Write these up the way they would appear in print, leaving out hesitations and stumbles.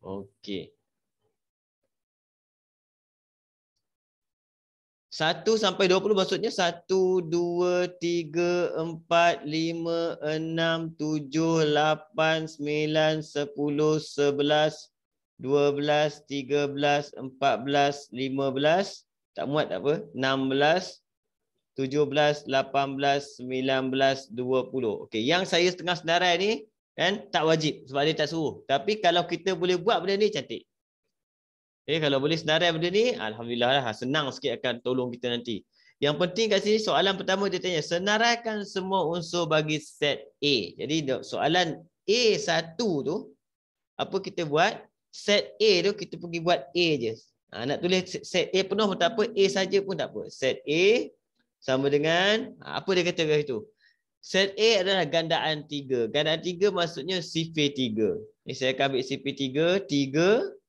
Okey. 1 sampai 20 maksudnya 1, 2, 3, 4, 5, 6, 7, 8, 9, 10, 11, 12, 13, 14, 15. Tak muat tak apa. 16, 17, 18, 19, 20. Okey, yang saya setengah senarai ni kan tak wajib sebab dia tak suruh. Tapi kalau kita boleh buat benda ni cantik. Kalau boleh senarai benda ni, alhamdulillah lah, senang sikit akan tolong kita nanti. Yang penting kat sini soalan pertama dia tanya, senaraikan semua unsur bagi set A. Jadi soalan A1 tu, apa kita buat? Set A tu kita pergi buat A je. Nak tulis set A penuh pun tak apa, A saja pun tak apa. Set A sama dengan, apa dia kata kat situ? Set A adalah gandaan 3. Gandaan 3 maksudnya sifir 3. Ni saya akan ambil sifir 3. 3,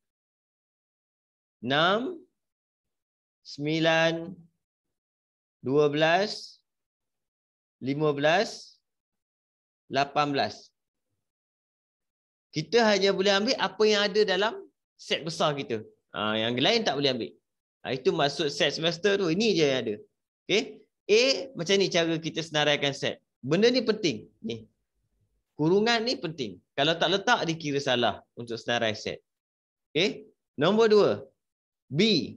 6, 9, 12, 15, 18. Kita hanya boleh ambil apa yang ada dalam set besar kita. Yang lain tak boleh ambil. Itu maksud set semester tu. Ini je yang ada. Okay? A, macam ni cara kita senaraikan set. Benda ni penting. Ni. Kurungan ni penting. Kalau tak letak, dikira salah untuk senarai set. Okay? Nombor 2. B.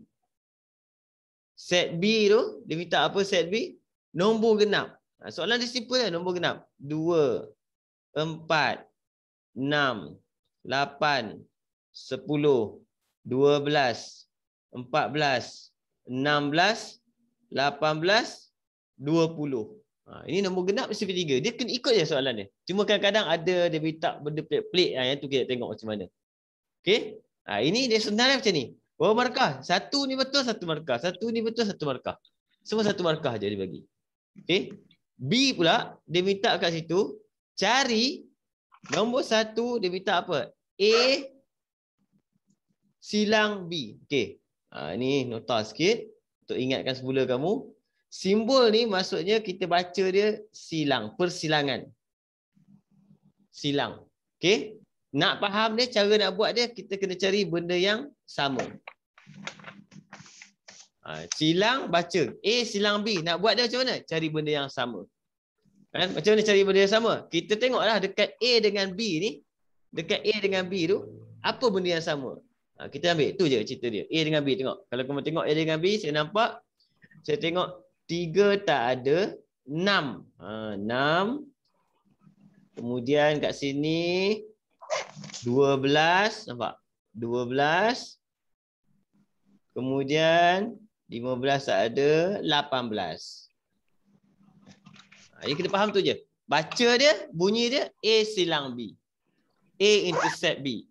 Set B tu, dia minta apa set B? Nombor genap. Soalan dia simple lah, nombor genap. 2, 4, 6, 8, 10, 12, 14, 16, 18, 20. Ini nombor genap sifir 3. Dia kena ikut je soalan dia. Cuma kadang-kadang ada dia minta benda pelik-pelik. Yang tu kita tengok macam mana. Okay? Ini dia sebenarnya macam ni. Berapa markah? Satu ni betul, satu markah. Satu ni betul, satu markah. Semua satu markah je dia bagi. Okay? B pula, dia minta kat situ, cari nombor 1, dia minta apa? A silang B. Okay. Ini nota sikit untuk ingatkan semula kamu. Simbol ni maksudnya kita baca dia silang, persilangan. Silang. Okay? Nak faham dia, cara nak buat dia, kita kena cari benda yang sama. Silang baca. A silang B. Nak buat dia macam mana? Cari benda yang sama. Kan? Macam mana cari benda yang sama? Kita tengoklah dekat A dengan B ni. Dekat A dengan B tu, apa benda yang sama? Kita ambil. Tu je cerita dia. A dengan B. Tengok. Kalau kamu tengok A dengan B, saya nampak. Saya tengok 3 tak ada. 6. 6. Kemudian kat sini 12, nampak? 12. Kemudian 15 tak ada, 18. Ini kita faham tu je. Baca dia, bunyi dia A silang B. A intercept B.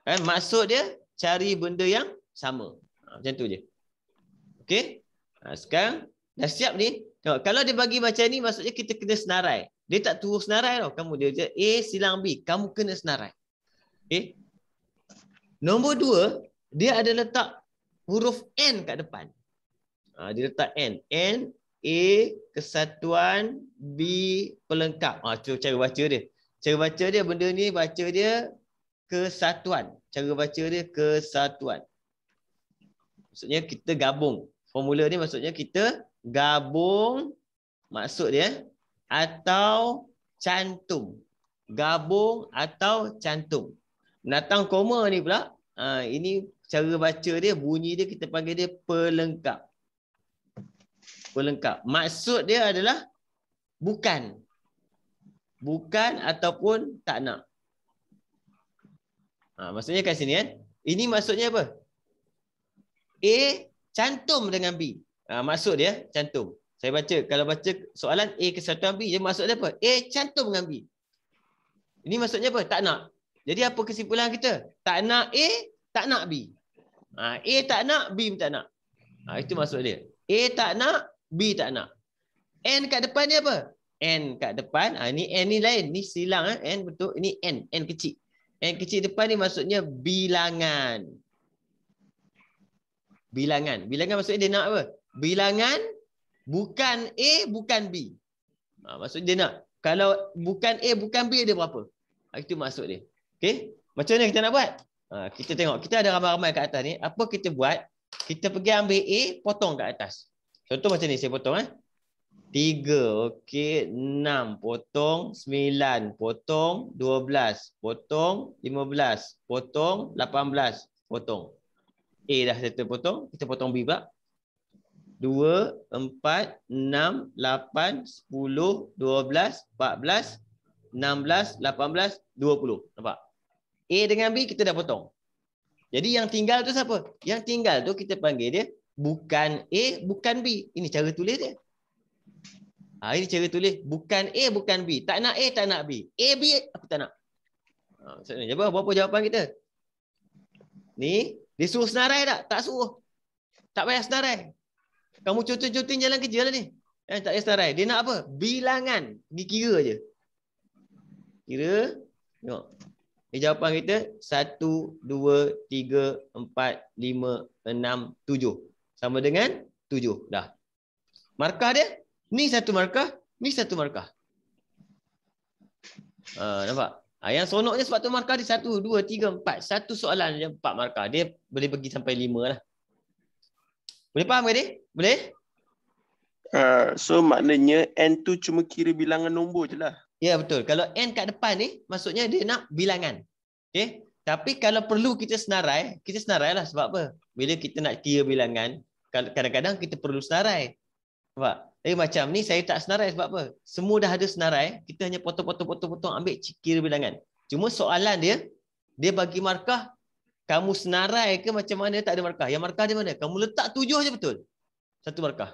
Kan? Maksud dia cari benda yang sama. Macam tu je. Okey? Sekarang dah siap ni. Tengok, kalau dia bagi macam ni maksudnya kita kena senarai. Dia tak turun senarai tau. Kamu dia A silang B. Kamu kena senarai. Okey? Nombor 2, dia ada letak huruf N kat depan. Dia letak N. N, A, kesatuan, B, pelengkap. Tu cara baca dia. Cara baca dia, benda ni baca dia kesatuan. Cara baca dia kesatuan. Maksudnya kita gabung. Formula ni maksudnya kita gabung, maksud dia, atau cantum. Gabung atau cantum. Datang koma ni pula, ini cara baca dia, bunyi dia kita panggil dia pelengkap. Pelengkap. Maksud dia adalah bukan. Bukan ataupun tak nak. Maksudnya kat sini kan. Ini maksudnya apa? A cantum dengan B. Maksud dia cantum. Saya baca. Kalau baca soalan A kesatuan B, dia maksud dia apa? A cantum dengan B. Ini maksudnya apa? Tak nak. Jadi apa kesimpulan kita? Tak nak A, tak nak B. A tak nak, B tak nak. Itu maksud dia. A tak nak, B tak nak. N kat depan ni apa? N kat depan. Ni N ni lain. Ni silang. N betul. Ini N. N kecil. N kecil depan ni maksudnya bilangan. Bilangan. Bilangan maksudnya dia nak apa? Bilangan bukan A, bukan B. Maksud dia nak. Kalau bukan A, bukan B, dia berapa? Itu maksud dia. Okey? Macam mana kita nak buat? Kita tengok, kita ada ramai-ramai kat atas ni. Apa kita buat? Kita pergi ambil A, potong kat atas. Contoh macam ni, saya potong. 3, okey, 6, potong, 9, potong, 12, potong, 15, potong, 18, potong. A dah settle potong, kita potong B pula. 2, 4, 6, 8, 10, 12, 14, 16, 18, 20. Nampak? A dengan B kita dah potong. Jadi yang tinggal tu siapa? Yang tinggal tu kita panggil dia bukan A, bukan B. Ini cara tulis dia. Ini cara tulis. Bukan A, bukan B. Tak nak A, tak nak B. A, B, aku tak nak. Maksudnya, berapa jawapan kita? Ni, dia suruh senarai tak? Tak suruh. Tak payah senarai. Kamu cuti-cuti jalan kerja lah ni. Tak payah senarai. Dia nak apa? Bilangan. Pergi kira je. Kira. Tengok. Ni jawapan kita 1, 2, 3, 4, 5, 6, 7. Sama dengan 7. Dah. Markah dia, ni satu markah, ni satu markah. Nampak? Yang seronoknya sebab tu markah dia 1, 2, 3, 4. Satu soalan je 4 markah. Dia boleh pergi sampai 5 lah. Boleh faham ke dia? Boleh? So maknanya N tu cuma kira bilangan nombor je lah. Ya betul. Kalau N kat depan ni, maksudnya dia nak bilangan. Okay? Tapi kalau perlu kita senarai lah. Sebab apa? Bila kita nak kira bilangan, kadang-kadang kita perlu senarai. Nampak? Tapi macam ni saya tak senarai sebab apa? Semua dah ada senarai, kita hanya potong-potong ambil kira bilangan. Cuma soalan dia bagi markah, kamu senarai ke macam mana tak ada markah. Yang markah di mana? Kamu letak 7 je betul. Satu markah.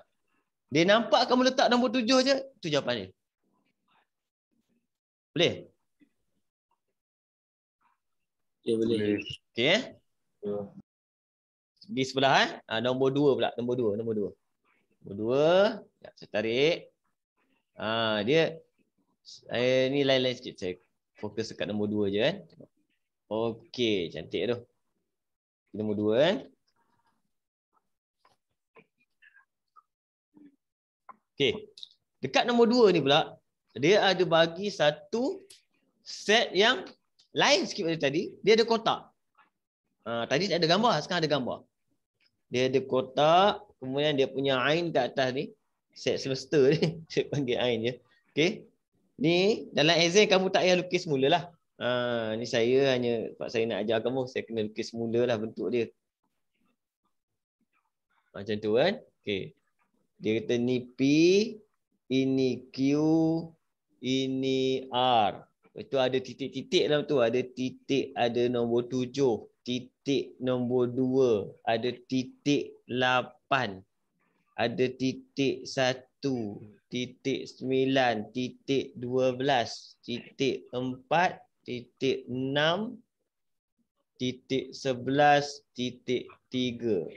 Dia nampak kamu letak nombor 7 je, itu jawapan dia. Boleh? Ya, boleh. Okey Di sebelah nombor 2 pula, nombor 2. Nombor 2. Ya, saya tarik. Dia ni lain-lain sikit. Saya fokus dekat nombor 2 je kan. Okey, cantik tu. Nombor 2 kan. Okey. Dekat nombor 2 ni pula, dia ada bagi satu set yang lain sikit daripada tadi. Dia ada kotak. Tadi tak ada gambar, sekarang ada gambar. Dia ada kotak, kemudian dia punya ain kat atas ni. Set semester ni, saya panggil ain je. Okey. Ni dalam exam kamu tak payah lukis mulalah. Ni saya hanya sebab saya nak ajar kamu, saya kena lukis mulalah bentuk dia. Macam tu kan? Okey. Dia kata ni P, ini Q, ini R. Itu ada titik-titik dalam tu, ada titik, ada nombor 7, titik nombor 2, ada titik 8, ada titik 1, titik 9, titik 12, titik 4, titik 6, titik 11, titik 3,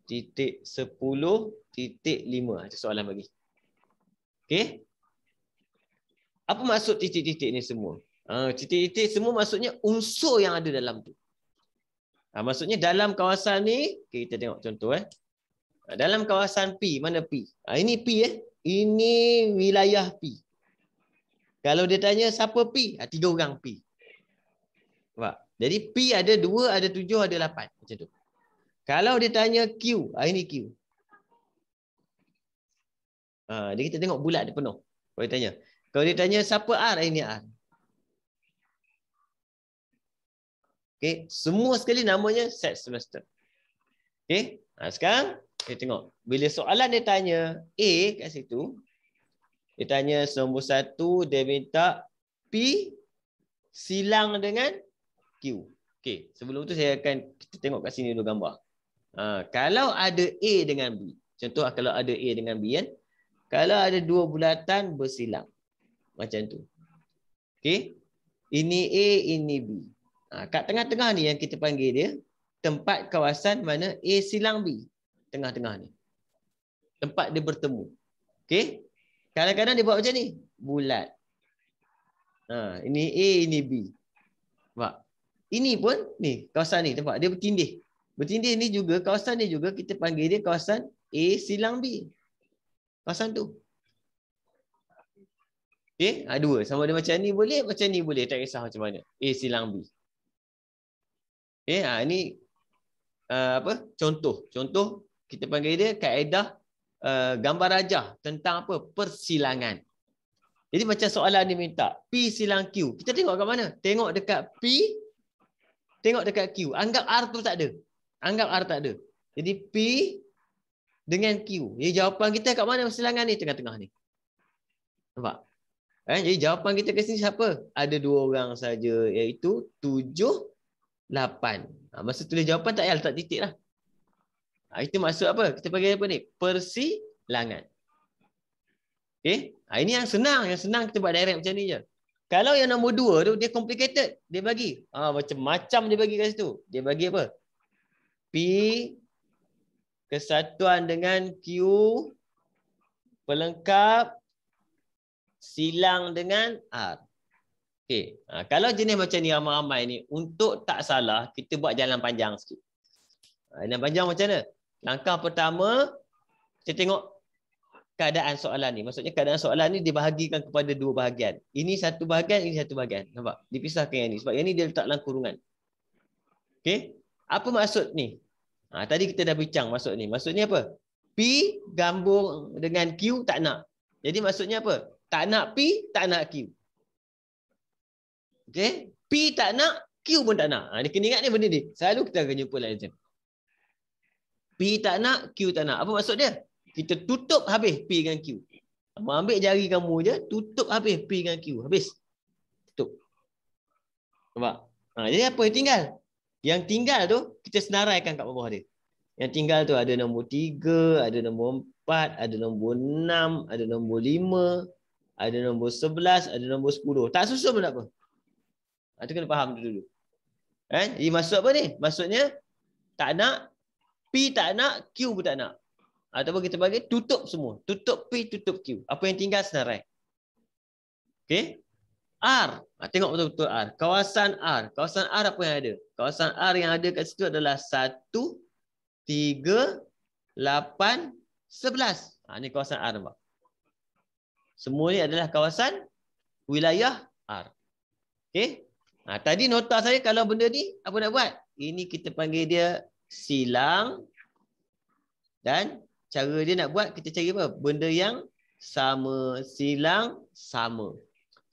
titik 10, titik 5. Itu soalan bagi. Okey? Apa maksud titik-titik ni semua? Titik-titik semua maksudnya unsur yang ada dalam tu. Maksudnya dalam kawasan ni, okay, kita tengok contoh. Dalam kawasan P, mana P? Ini P Ini wilayah P. Kalau dia tanya siapa P? 3 orang P. Nampak? Jadi P ada 2, ada 7, ada 8. Macam tu. Kalau dia tanya Q, ini Q. Jadi kita tengok bulat dia penuh. Kalau dia tanya. Kalau dia tanya siapa R, ini R. Okay. Semua sekali namanya set semester. Okay. Sekarang kita tengok. Bila soalan dia tanya A kat situ. Dia tanya nombor 1, dia minta P silang dengan Q. Okay. Sebelum tu saya akan kita tengok kat sini dulu gambar. Kalau ada A dengan B. Contoh kalau ada A dengan B kan. Kalau ada 2 bulatan bersilang. Macam tu. Okey. Ini A, ini B. Kat tengah-tengah ni yang kita panggil dia tempat kawasan mana A silang B. Tengah-tengah ni. Tempat dia bertemu. Okey. Kadang-kadang dia buat macam ni. Bulat. Ini A, ini B. Nampak? Ini pun ni kawasan ni tempat dia bertindih. Bertindih ni juga kawasan ni juga kita panggil dia kawasan A silang B. Kawasan tu. Okey, dua. Sama ada macam ni boleh, tak kisah macam mana. A silang B. Okey, ini contoh. Contoh kita panggil dia kaedah gambar rajah tentang apa? Persilangan. Jadi macam soalan dia minta P silang Q. Kita tengok kat mana? Tengok dekat P, tengok dekat Q. Anggap R tu tak ada. Anggap R tak ada. Jadi P dengan Q. Jadi jawapan kita kat mana persilangan ni? Tengah-tengah ni. Nampak? Jadi jawapan kita ke sini siapa? Ada 2 orang saja, iaitu 7, 8. Masa tulis jawapan tak payah letak titik lah. Itu maksud apa? Kita panggil apa ni? Persilangan. Okay? Ini yang senang. Yang senang kita buat direct macam ni je. Kalau yang nombor 2 tu, dia complicated. Dia bagi. Macam-macam dia bagi kat situ. Dia bagi apa? P kesatuan dengan Q pelengkap silang dengan R. Okay. Kalau jenis macam ni ramai-ramai ni, untuk tak salah, kita buat jalan panjang sikit. Jalan panjang macam mana? Langkah pertama, kita tengok keadaan soalan ni. Maksudnya keadaan soalan ni dibahagikan kepada 2 bahagian. Ini satu bahagian, ini satu bahagian. Nampak? Dipisahkan yang ni. Sebab yang ni dia letak dalam kurungan. Okay? Apa maksud ni? Tadi kita dah bincang maksud ni. Maksudnya apa? P gabung dengan Q tak nak. Jadi maksudnya apa? Tak nak P, tak nak Q. Okay? P tak nak, Q pun tak nak. Dia kena ingat ni benda ni. Selalu kita akan jumpa dalam exam. P tak nak, Q tak nak. Apa maksud dia? Kita tutup habis P dengan Q. Kamu ambil jari kamu je, tutup habis P dengan Q. Habis. Tutup. Nampak? Jadi apa yang tinggal? Yang tinggal tu, kita senaraikan kat bawah dia. Yang tinggal tu ada nombor 3, ada nombor 4, ada nombor 6, ada nombor 5, ada nombor 11, ada nombor 10. Tak susun pun tak apa. Itu kena faham dulu. Jadi maksud apa ni? Maksudnya, tak nak, P tak nak, Q pun tak nak. Ataupun kita bagi tutup semua. Tutup P, tutup Q. Apa yang tinggal senarai. Okey. R. Tengok betul-betul R. Kawasan R. Kawasan R apa yang ada? Kawasan R yang ada kat situ adalah 1, 3, 8, 11. Ini kawasan R nampak. Semua ni adalah kawasan wilayah R. Okey. Tadi nota saya kalau benda ni apa nak buat? Ini kita panggil dia silang. Dan cara dia nak buat, kita cari apa? Benda yang sama. Silang sama.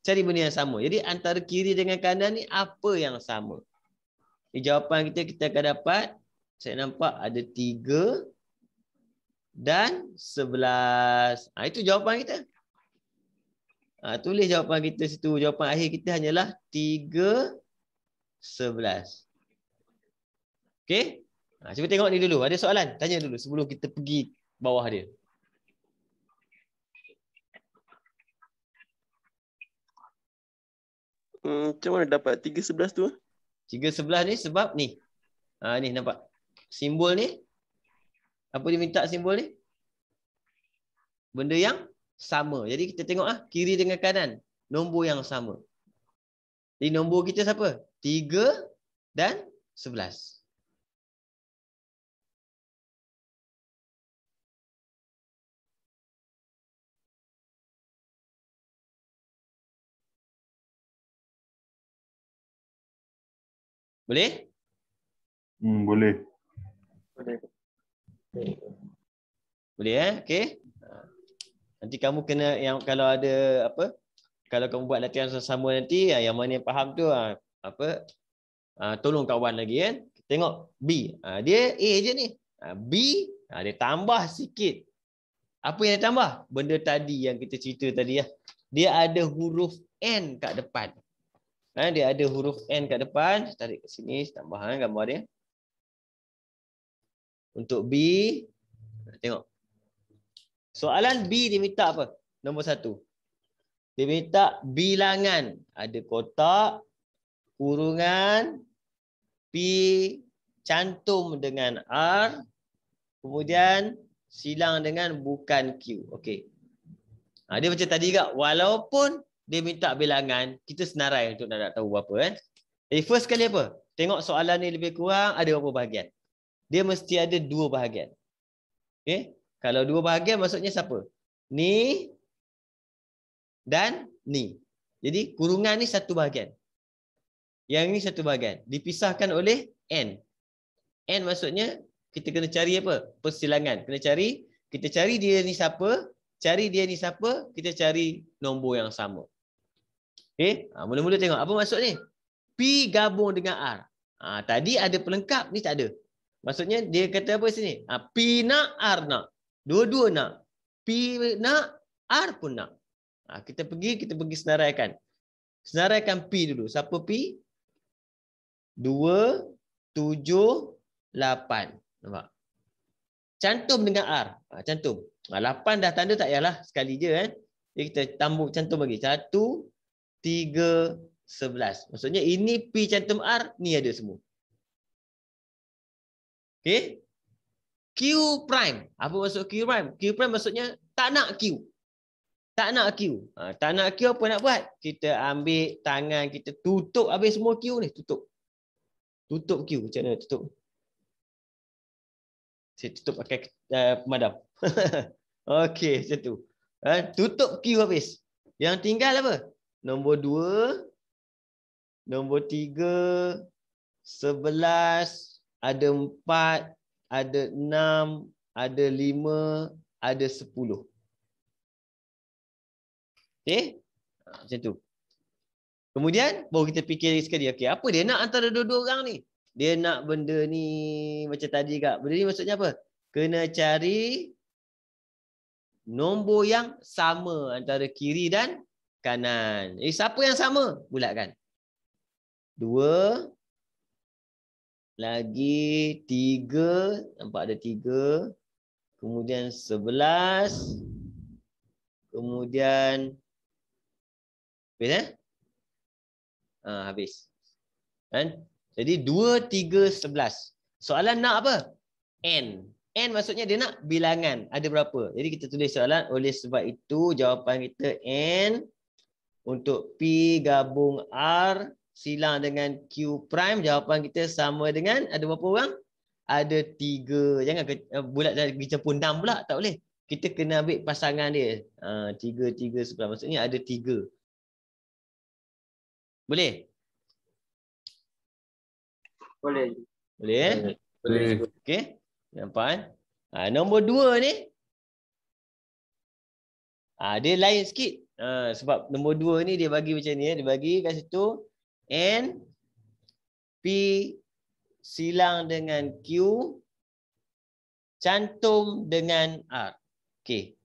Cari benda yang sama. Jadi antara kiri dengan kanan ni apa yang sama? Di jawapan kita akan dapat, saya nampak ada 3 dan 11. Itu jawapan kita. Tulis jawapan kita situ. Jawapan akhir kita hanyalah 3, 11. Okey? Cuba tengok ni dulu. Ada soalan? Tanya dulu sebelum kita pergi bawah dia. Macam mana dapat 3, 11 tu? 3, 11 ni sebab ni. Ni nampak. Simbol ni. Apa dia minta simbol ni? Benda yang sama. Jadi kita tengok kiri dengan kanan. Nombor yang sama. Jadi nombor kita siapa? 3 dan 11. Boleh? Boleh. Boleh okey. Nanti kamu kena yang kalau ada apa? Kalau kamu buat latihan sama nanti yang mana yang faham tu tolong kawan lagi kan. Tengok B. Dia A je ni. B dia tambah sikit. Apa yang dia tambah? Benda tadi yang kita cerita tadi Dia ada huruf N kat depan. Dia ada huruf N kat depan. Tarik ke sini, tambah gambar dia. Untuk B, tengok. Soalan B dia minta apa? Nombor 1. Dia minta bilangan. Ada kotak, kurungan, P cantum dengan R, kemudian silang dengan bukan Q. Okey. Dia macam tadi juga. Walaupun dia minta bilangan, kita senarai untuk nak tahu berapa kan. Jadi first kali apa? Tengok soalan ni lebih kurang ada berapa bahagian. Dia mesti ada 2 bahagian. Okey? Kalau 2 bahagian maksudnya siapa? Ni dan ni. Jadi kurungan ni 1 bahagian. Yang ini satu bahagian. Dipisahkan oleh N. N maksudnya kita kena cari apa? Persilangan. Kita cari dia ni siapa, kita cari nombor yang sama. Okey, mula-mula tengok apa maksud ni? P gabung dengan R. Tadi ada pelengkap, ni tak ada. Maksudnya dia kata apa sini? P nak, R nak. Dua-dua nak. P nak, R pun nak. Kita pergi senaraikan. Senaraikan P dulu. Siapa P? 2, 7, 8. Nampak? Cantum dengan R. Cantum. 8 dah tanda tak payahlah. Sekali je kan. Jadi kita cantum lagi. 1, 3, 11. Maksudnya ini P cantum R. Ni ada semua. Okay. Q prime. Apa maksud Q prime? Q prime maksudnya tak nak Q. Tak nak Q. Tak nak Q apa nak buat? Kita ambil tangan kita tutup habis semua Q ni. Tutup. Tutup Q. Macam mana tutup? Saya tutup pakai pemadam. Okey, macam tu. Tutup Q habis. Yang tinggal apa? Nombor 2, nombor 3, 11, ada 4, ada 6, ada 5, ada 10. Okey? Macam tu. Kemudian baru kita fikir sekali, okey, apa dia nak antara dua-dua orang ni? Dia nak benda ni macam tadi kak. Benda ni maksudnya apa? Kena cari nombor yang sama antara kiri dan kanan. Siapa yang sama? Bulatkan. 2 lagi 3, nampak ada 3. Kemudian 11. Kemudian habis habis. Kan? Jadi 2, 3, 11. Soalan nak apa? N. N maksudnya dia nak bilangan. Ada berapa? Jadi kita tulis soalan. Oleh sebab itu jawapan kita N untuk P gabung R silang dengan Q prime. Jawapan kita sama dengan ada berapa orang? Ada 3. Jangan bulat lagi campur 6 pula. Tak boleh. Kita kena ambil pasangan dia. 3, 3, 11. Maksudnya ada 3. Boleh? Boleh. Boleh? Boleh. Okey. Nampak kan? Nombor 2 ni dia lain sikit. Sebab nombor 2 ni dia bagi macam ni. Dia bagi kat situ N P silang dengan Q cantum dengan R. Okey.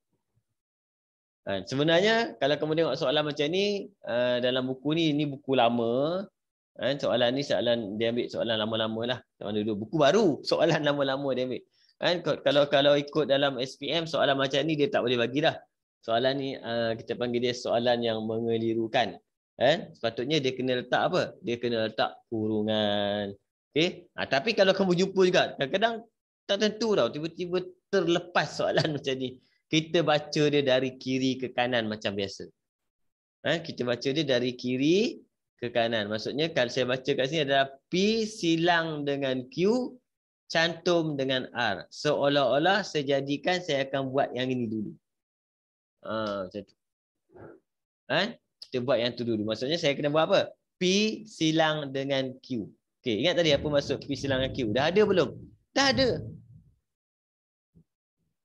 Sebenarnya kalau kamu tengok soalan macam ni dalam buku ni buku lama. Soalan ni dia ambil soalan lama-lama lah. Buku baru, soalan lama-lama dia ambil. Kalau ikut dalam SPM, soalan macam ni dia tak boleh bagi dah. Soalan ni kita panggil dia soalan yang mengelirukan. Sepatutnya dia kena letak apa? Dia kena letak kurungan. Okay? Tapi kalau kamu jumpa juga, kadang-kadang tak tentu tau. Tiba-tiba terlepas soalan macam ni. Kita baca dia dari kiri ke kanan macam biasa. Kita baca dia dari kiri ke kanan. Maksudnya kalau saya baca kat sini adalah P silang dengan Q cantum dengan R. Seolah-olah saya jadikan saya akan buat yang ini dulu. Macam tu. Kita buat yang tu dulu. Maksudnya saya kena buat apa? P silang dengan Q. Okey, ingat tadi apa maksud P silang dengan Q? Dah ada belum? Dah ada.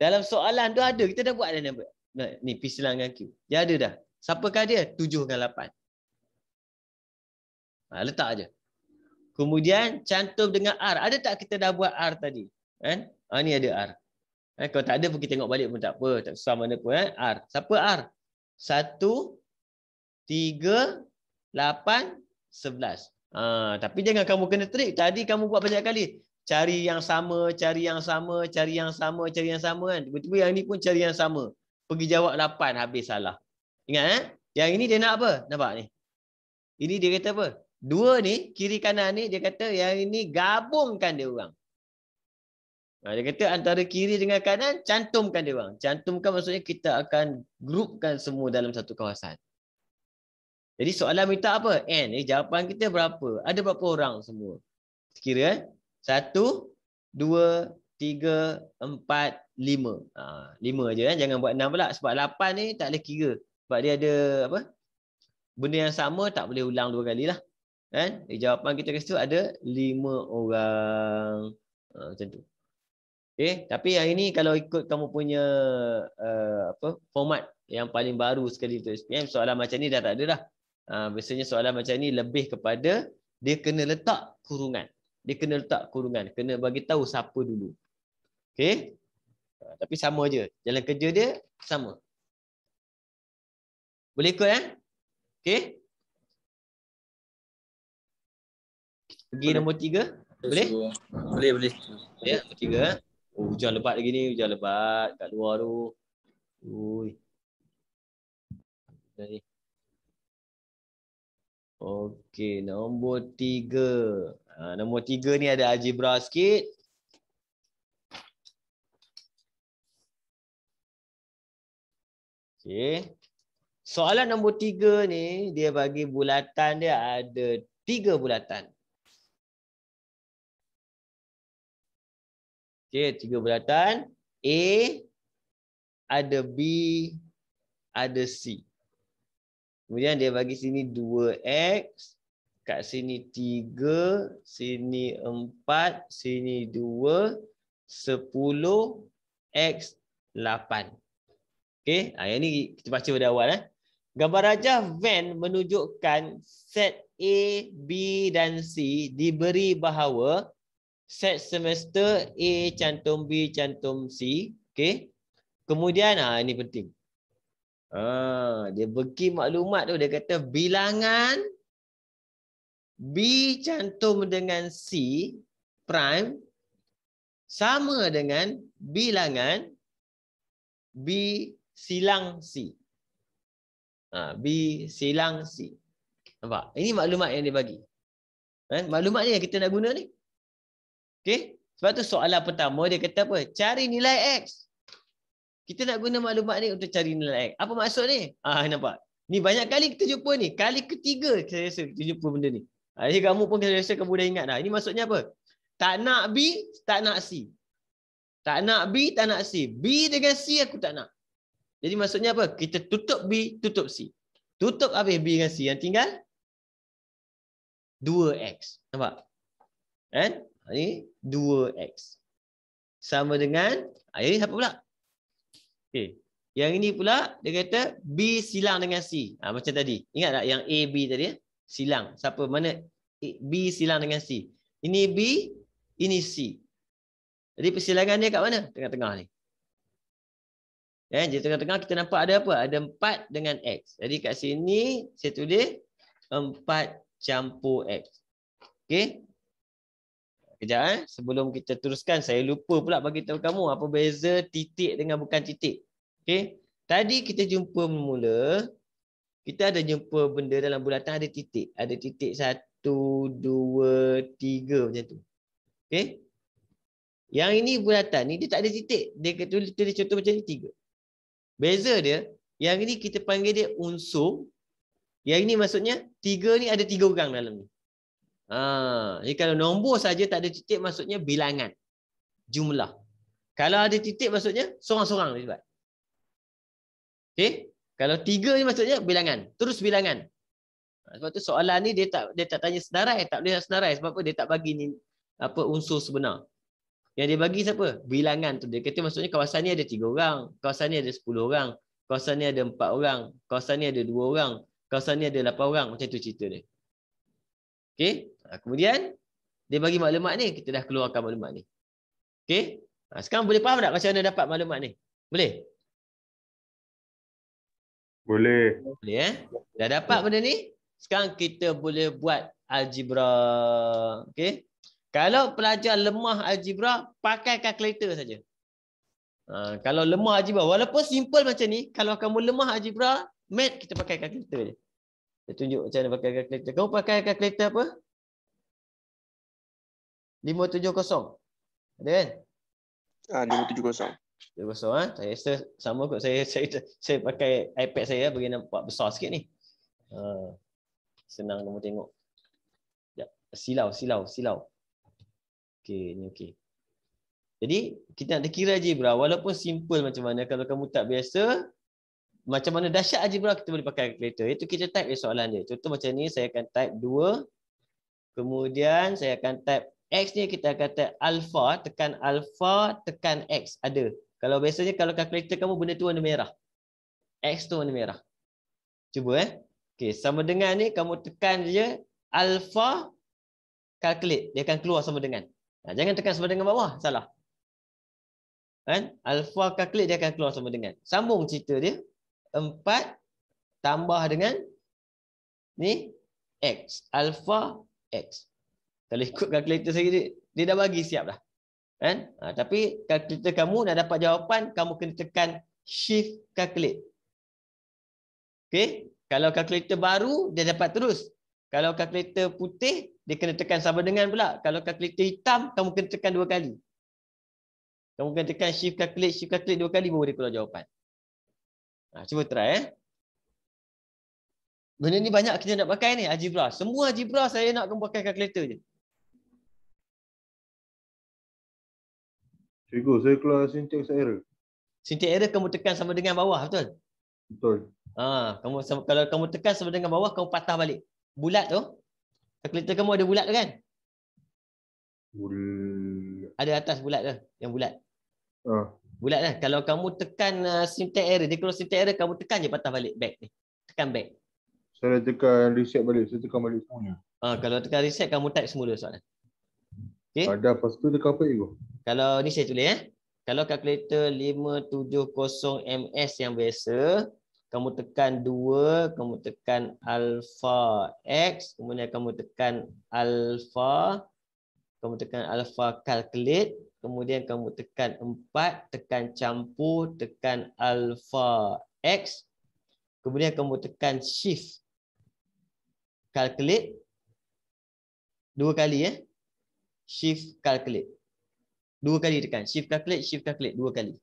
Dalam soalan tu ada. Kita dah buat dah ni P silang dengan Q. Dia ada dah. Siapakah dia? 7 dengan 8. Letak aja. Kemudian cantum dengan R. Ada tak kita dah buat R tadi? Ni ada R. Kalau tak ada pun kita tengok balik pun tak apa. Tak susah mana pun. R. Siapa R? 1, 3, 8, 11. Tapi jangan kamu kena trik. Tadi kamu buat banyak kali. Cari yang sama, cari yang sama, cari yang sama, cari yang sama kan. Tiba-tiba yang ni pun cari yang sama. Pergi jawab 8 habis salah. Ingat Yang ini dia nak apa? Nampak ni? Ini dia kata apa? 2 ni, kiri kanan ni, dia kata yang ini gabungkan dia orang. Dia kata antara kiri dengan kanan, cantumkan dia orang. Cantumkan maksudnya kita akan grupkan semua dalam satu kawasan. Jadi soalan minta apa? N. Jawapan kita berapa? Ada berapa orang semua? Kira 1, 2, 3, 4, 5. 5 je kan. Jangan buat 6 pula. Sebab 8 ni tak boleh kira. Sebab dia ada apa? Benda yang sama tak boleh ulang 2 kali lah. Kan? Jawapan kita kat situ ada 5 orang. Macam tu. Okay, tapi yang ini kalau ikut kamu punya format yang paling baru sekali untuk SPM, soalan macam ni dah tak ada dah. Biasanya soalan macam ni lebih kepada dia kena letak kurungan. Dia kena letak kurungan, kena bagi tahu siapa dulu. Okey. Tapi sama je. Jalan kerja dia sama. Boleh ikut Okey. Pergi nombor 3. Boleh? Boleh. Ya, nombor 3. Hujan lebat lagi ni, hujan lebat kat luar tu. Ui. Ni. Okey, nombor 3. Nombor 3 ni ada algebra sikit. Okey. Soalan nombor 3 ni dia bagi bulatan dia ada 3 bulatan. Okey, 3 bulatan. A, ada B, ada C. Kemudian dia bagi sini 2X, kat sini 3, sini 4, sini 2, 10, X 8. Okey, yang ni kita baca pada awal. Gambar rajah Venn menunjukkan set A, B dan C diberi bahawa set semester A cantum B cantum C. Okey. Kemudian ini penting. Dia bagi maklumat tu, dia kata bilangan B cantum dengan C prime sama dengan bilangan B silang C. B silang C. Nampak? Ini maklumat yang dia bagi. Maklumat ni yang kita nak guna ni. Okey? Sebab tu soalan pertama dia kata apa? Cari nilai X. Kita nak guna maklumat ni untuk cari nilai X. Apa maksud ni? Nampak? Ni banyak kali kita jumpa ni. Kali ketiga saya rasa kita jumpa benda ni. Jadi kamu pun saya rasa kamu dah ingat dah. Ini maksudnya apa? Tak nak B, tak nak C. Tak nak B, tak nak C. B dengan C aku tak nak. Jadi maksudnya apa? Kita tutup B, tutup C. Tutup habis B dengan C. Yang tinggal 2X. Nampak? Kan? Ini 2X. Sama dengan, ini apa pula? Okay. Yang ini pula, dia kata B silang dengan C. Macam tadi. Ingat tak yang A, B tadi? Silang. Siapa? Mana? B silang dengan C. Ini B, ini C. Jadi persilangan dia kat mana? Tengah-tengah ni. Di tengah-tengah kita nampak ada apa? Ada 4 dengan X. Jadi kat sini, saya tulis 4 campur X. Okey? Kejap sebelum kita teruskan, saya lupa pula bagi tahu kamu apa beza titik dengan bukan titik. Okey. Tadi kita jumpa mula, kita ada jumpa benda dalam bulatan ada titik. Ada titik 1, 2, 3 macam tu. Okey. Yang ini bulatan ni dia tak ada titik. Dia tulis contoh macam ni 3. Beza dia, yang ini kita panggil dia unsur. Yang ini maksudnya 3 ni ada 3 orang dalam ni. Jadi kalau nombor saja tak ada titik maksudnya bilangan. Jumlah. Kalau ada titik maksudnya seorang-seorang dia buat. Okey? Kalau 3 ni maksudnya bilangan. Terus bilangan. Sebab tu soalan ni dia tak tanya senarai, tak boleh senarai sebab apa? Dia tak bagi ni apa unsur sebenar. Yang dia bagi siapa? Bilangan tu. Dia kata maksudnya kawasan ni ada 3 orang, kawasan ni ada 10 orang, kawasan ni ada 4 orang, kawasan ni ada 2 orang, kawasan ni ada 8 orang. Macam tu cerita dia. Okey? Kemudian dia bagi maklumat ni, kita dah keluarkan maklumat ni. Okey? Sekarang boleh faham tak macam mana dapat maklumat ni? Boleh? Boleh. Boleh Dah dapat benda ni? Sekarang kita boleh buat algebra. Okey? Kalau pelajar lemah algebra, pakai kalkulator saja. Kalau lemah algebra, walaupun simple macam ni, kalau kamu lemah algebra, mat kita pakai kalkulator je. Saya tunjuk macam mana pakai kalkulator. Kamu pakai kalkulator apa? 570. Ada kan? 570. 570 Saya rasa sama kot. Saya pakai iPad saya bagi nampak besar sikit ni. Senang kamu tengok. Silau. Okey, ni okey. Jadi kita nak kira algebra walaupun simple macam mana, kalau kamu tak biasa macam mana dahsyat algebra kita boleh pakai kalkulator. Itu kita type soalan dia. Contoh macam ni saya akan type 2 Kemudian saya akan type X ni, kita akan type alpha, tekan X. Ada. Kalau biasanya kalau kalkulator kamu benda tu warna merah. X tu warna merah. Cuba Okey, sama dengan ni kamu tekan je alpha calculate, dia akan keluar sama dengan. Jangan tekan sama dengan bawah, salah. Kan? Alpha calculate dia akan keluar sama dengan. Sambung cerita dia. 4 tambah dengan ni X, alpha X. Kalau ikut kalkulator saya dia dah bagi siap dah. Kan? Tapi kalkulator kamu nak dapat jawapan, kamu kena tekan shift calculate. Okey? Kalau kalkulator baru, dia dapat terus. Kalau kalkulator putih, dia kena tekan sama dengan pula. Kalau kalkulator hitam, kamu kena tekan 2 kali. Kamu kena tekan shift calculate 2 kali baru dia keluar jawapan. Cuba try Benda ni banyak kita nak pakai ni, algebra. Semua algebra saya nak kamu pakai kalkulator je. Cikgu, saya keluar syntax error. Syntax error kamu tekan sama dengan bawah, betul? Betul. Kalau kamu tekan sama dengan bawah, kamu patah balik. Bulat tu. Kalkulator kamu ada bulat tu kan? Bulat. Ada atas bulat tu, yang bulat. Bulat kan? Kalau kamu tekan syntax error, dia keluar syntax error, kamu tekan je patah balik back ni. Tekan back. Saya tekan reset balik, saya tekan balik semuanya. Kalau tekan reset, kamu type semula soalan. Okey? Ada lepas tu tekan apa cikgu? Kalau ni saya tulis Kalau kalkulator 570 ms yang biasa, kamu tekan 2, kamu tekan alpha X, kemudian kamu tekan alpha calculate, kemudian kamu tekan 4, tekan campur, tekan alpha X, kemudian kamu tekan shift calculate 2 kali shift calculate 2 kali tekan shift calculate 2 kali.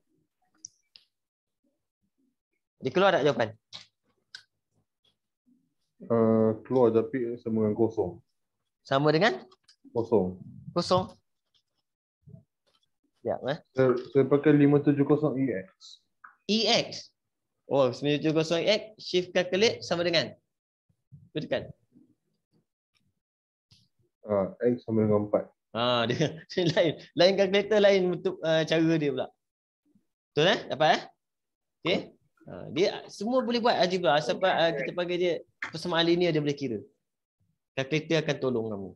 Dia keluar tak jawapan? Keluar tapi sama dengan kosong. Sama dengan Kosong. kosong. Ya, Saya pakai 570 EX. EX. Oh, 570 EX shift calculate sama dengan. Tekan. X sama dengan 4. Dia lain kalkulator, lain bentuk cara dia pula. Betul Dapat Okey. Dia semua boleh buat algebra asal kita panggil dia persamaan linear, dia boleh kira. Kalkulator akan tolong kamu.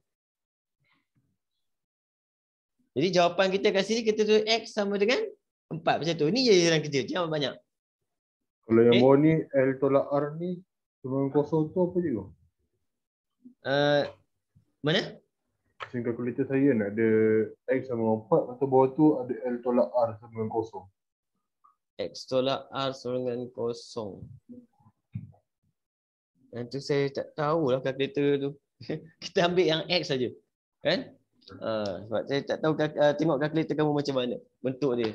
Jadi jawapan kita kat sini, kita tulis X sama dengan 4 macam tu. Ni je yang kecil, jangan banyak. Kalau yang bawah ni L tolak R ni sama dengan kosong tu apa cikgu? Mana? Mesin kalkulator saya nak ada X sama dengan 4, atau bawah tu ada L tolak R sama dengan kosong. X tolak R sama dengan kosong. Yang tu saya tak tahulah kalkulator tu. Kita ambil yang X saja. Kan? Sebab saya tak tahu tengok kalkulator kamu macam mana bentuk dia.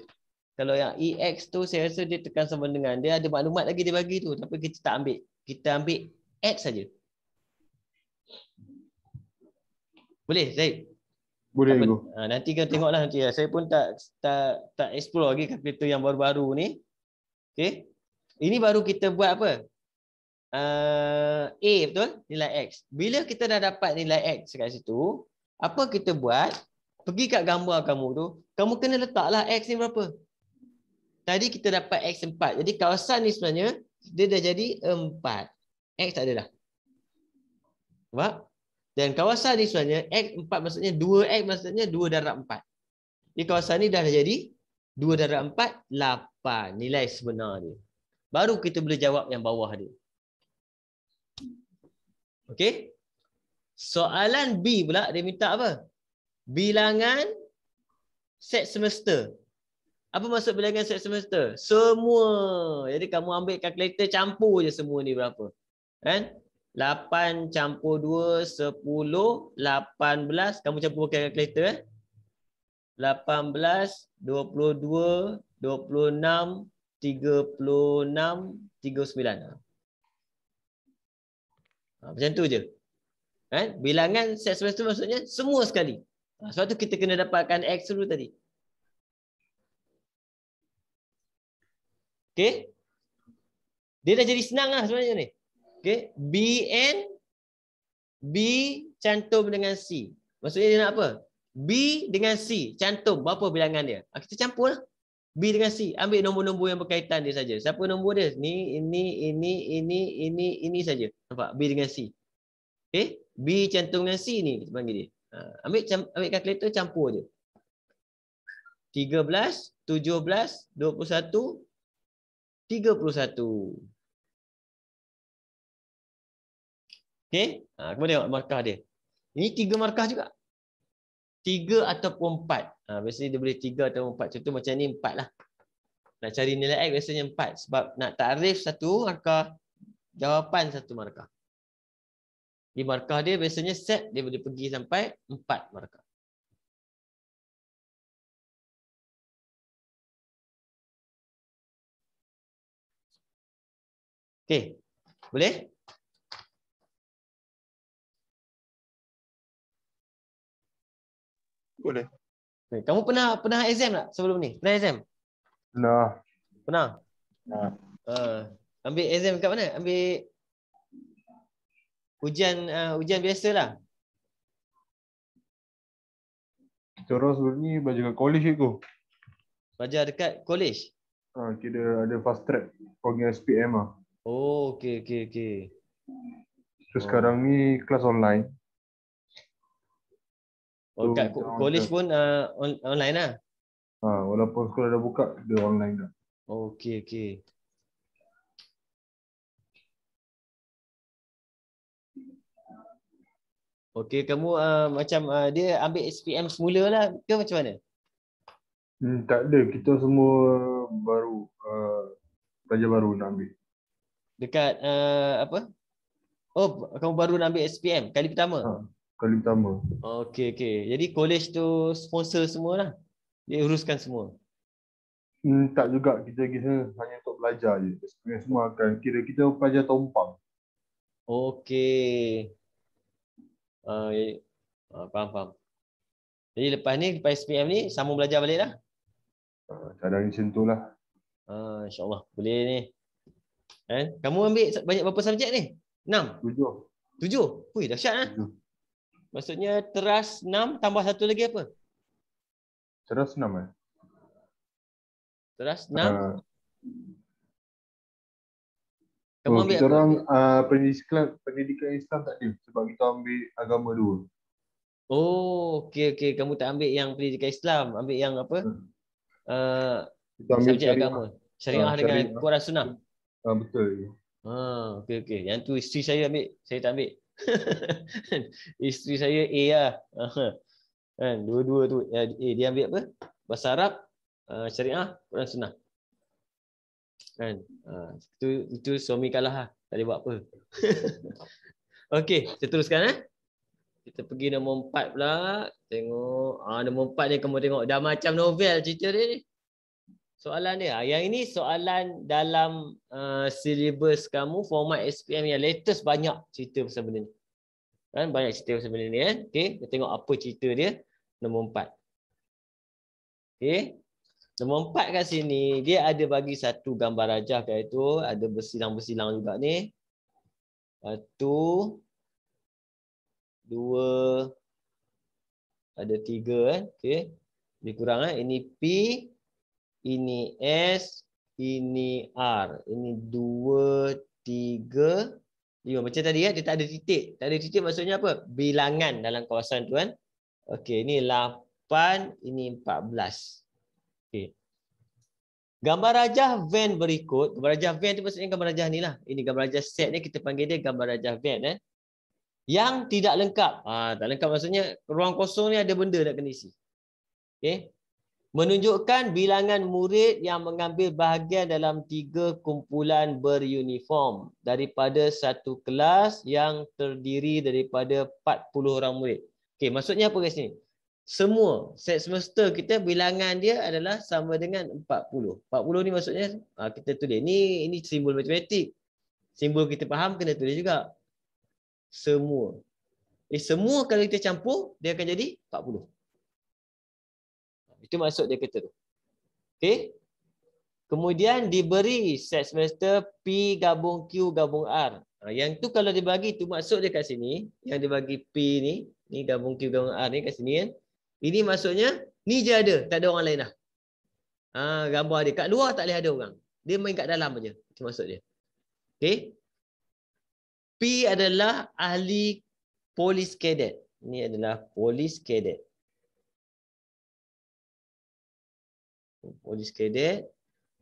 Kalau yang EX tu saya rasa dia tekan sama dengan, dia ada maklumat lagi dia bagi tu, tapi kita tak ambil. Kita ambil X saja. Boleh, Zaid? Boleh cikgu. Nanti kita tengoklah nanti. Saya pun tak explore lagi kalkulator yang baru-baru ni. Okey. Ini baru kita buat apa? A, betul? Nilai X. Bila kita dah dapat nilai X kat situ, apa kita buat? Pergi kat gambar kamu tu, kamu kena letaklah X ni berapa. Tadi kita dapat X 4. Jadi kawasan ni sebenarnya dia dah jadi 4. X tak ada dah. Nampak? Dan kawasan ni sebenarnya X 4 maksudnya 2X maksudnya 2 darab 4. Jadi kawasan ni dah jadi 2 darab 4, 8 nilai sebenar dia. Baru kita boleh jawab yang bawah dia. Okey? Soalan B pula dia minta apa? Bilangan set semester. Apa maksud bilangan set semester? Semua. Jadi kamu ambil kalkulator, campur je semua ni berapa. Kan? 8 campur 2, 10, 18. Kamu campur pakai kalkulator. 18, 22, 26, 36, 39. Macam tu je. Kan? Bilangan set semester maksudnya semua sekali. Sebab tu kita kena dapatkan X dulu tadi. Okey. Dia dah jadi senang lah sebenarnya ni. Okey. B cantum dengan C. Maksudnya dia nak apa? B dengan C, cantum. Berapa bilangan dia? Kita campur lah. B dengan C. Ambil nombor-nombor yang berkaitan dia saja. Siapa nombor dia? Ni, ini saja. Nampak? B dengan C. Okay? B cantum dengan C ni kita panggil dia. Ambil kalkulator, campur je. 13, 17, 21, 31. Okay? Kemudian tengok markah dia. Ini 3 markah juga. 3 ataupun 4. Biasanya dia boleh 3 atau 4. Contoh macam ni 4 lah. Nak cari nilai X biasanya 4. Sebab nak takrif 1 markah, jawapan 1 markah. Di markah dia biasanya set dia boleh pergi sampai 4 markah. Okey. Boleh? Boleh. Kamu pernah exam tak sebelum ni? Pernah exam? Pernah. Nah. Ambil exam kat mana? Ambil ujian biasalah. Kita orang sebelum ni belajar kat college je. Belajar dekat college. Kira ada fast track program SPM lah. Oh, okey. Terus sekarang ni kelas online. Oh, kat college pun online lah. Walaupun sekolah dah buka, dia online dah. Okey. Okey, kamu macam dia ambil SPM semula lah ke macam mana? Tak ada, kita semua baru pelajar baru nak ambil. Dekat apa? Oh, kamu baru nak ambil SPM kali pertama? Kali pertama. Okey. Jadi college tu sponsor semua lah. Dia uruskan semua. Tak juga, kita hanya untuk belajar je. SPM semua akan kira kita pelajar tumpang. Okey. Faham. Jadi lepas SPM ni sambung belajar balik lah. Cadang macam tu lah. InsyaAllah boleh ni. Kamu ambil banyak berapa subjek ni? 6? 7? Ui, dahsyat lah. 7. Maksudnya teras 6 tambah satu lagi apa? Teras 6 Teras 6? Kamu ambil kita apa? orang pendidikan Islam tak ada sebab kita ambil agama 2. Oh, okey. Kamu tak ambil yang pendidikan Islam, ambil yang apa? Kita ambil subjek agama. Syariah dengan Quran Sunnah. Betul. Okey. Yang tu isteri saya ambil, saya tak ambil. Isteri saya A lah. Dua-dua tu dia ambil apa? Bahasa Arab, Syariah, Quran Sunnah. Itu suami kalah lah. Tak boleh buat apa. Okey, kita teruskan Kita pergi nombor 4 pula. Tengok. Nombor 4 ni kamu tengok. Dah macam novel cerita dia ni. Soalan dia. Yang ini soalan dalam silibus kamu. Format SPM yang latest banyak cerita pasal benda ni. Banyak cerita pasal benda ni. Okey, kita tengok apa cerita dia. Nombor 4. Okey. Nombor 4 kat sini. Dia ada bagi satu gambar rajah kat itu. Ada bersilang-bersilang juga ni. 1, 2, ada 3 okey. Lebih kurang Ini P, ini S, ini R. Ini 2, 3, 5. Macam tadi dia tak ada titik. Tak ada titik maksudnya apa? Bilangan dalam kawasan tu Okey, ini 8, ini 14. Okey. Gambar rajah van berikut. Gambar rajah van tu maksudnya gambar rajah ni lah. Ini gambar rajah set ni kita panggil dia gambar rajah van Yang tidak lengkap. Tak lengkap maksudnya ruang kosong ni ada benda nak kena isi. Okey. Menunjukkan bilangan murid yang mengambil bahagian dalam 3 kumpulan beruniform daripada satu kelas yang terdiri daripada 40 orang murid. Okey, maksudnya apa kat sini? Semua set semester kita bilangan dia adalah sama dengan 40. 40 ni maksudnya kita tulis. Ini simbol matematik. Simbol kita faham kena tulis juga. Semua. Semua kalau kita campur, dia akan jadi 40. Itu maksud dia kata tu. Okey. Kemudian diberi set semester P gabung Q gabung R. Yang tu kalau dia bagi tu maksud dia kat sini, yang dia bagi P ni gabung Q gabung R ni kat sini kan. Ini maksudnya ni je ada, tak ada orang lain dah. Gambar dia kat luar tak boleh ada orang. Dia main kat dalam aja. Itu maksud dia. Okey. P adalah ahli polis cadet. Ini adalah polis cadet. Polis cadet.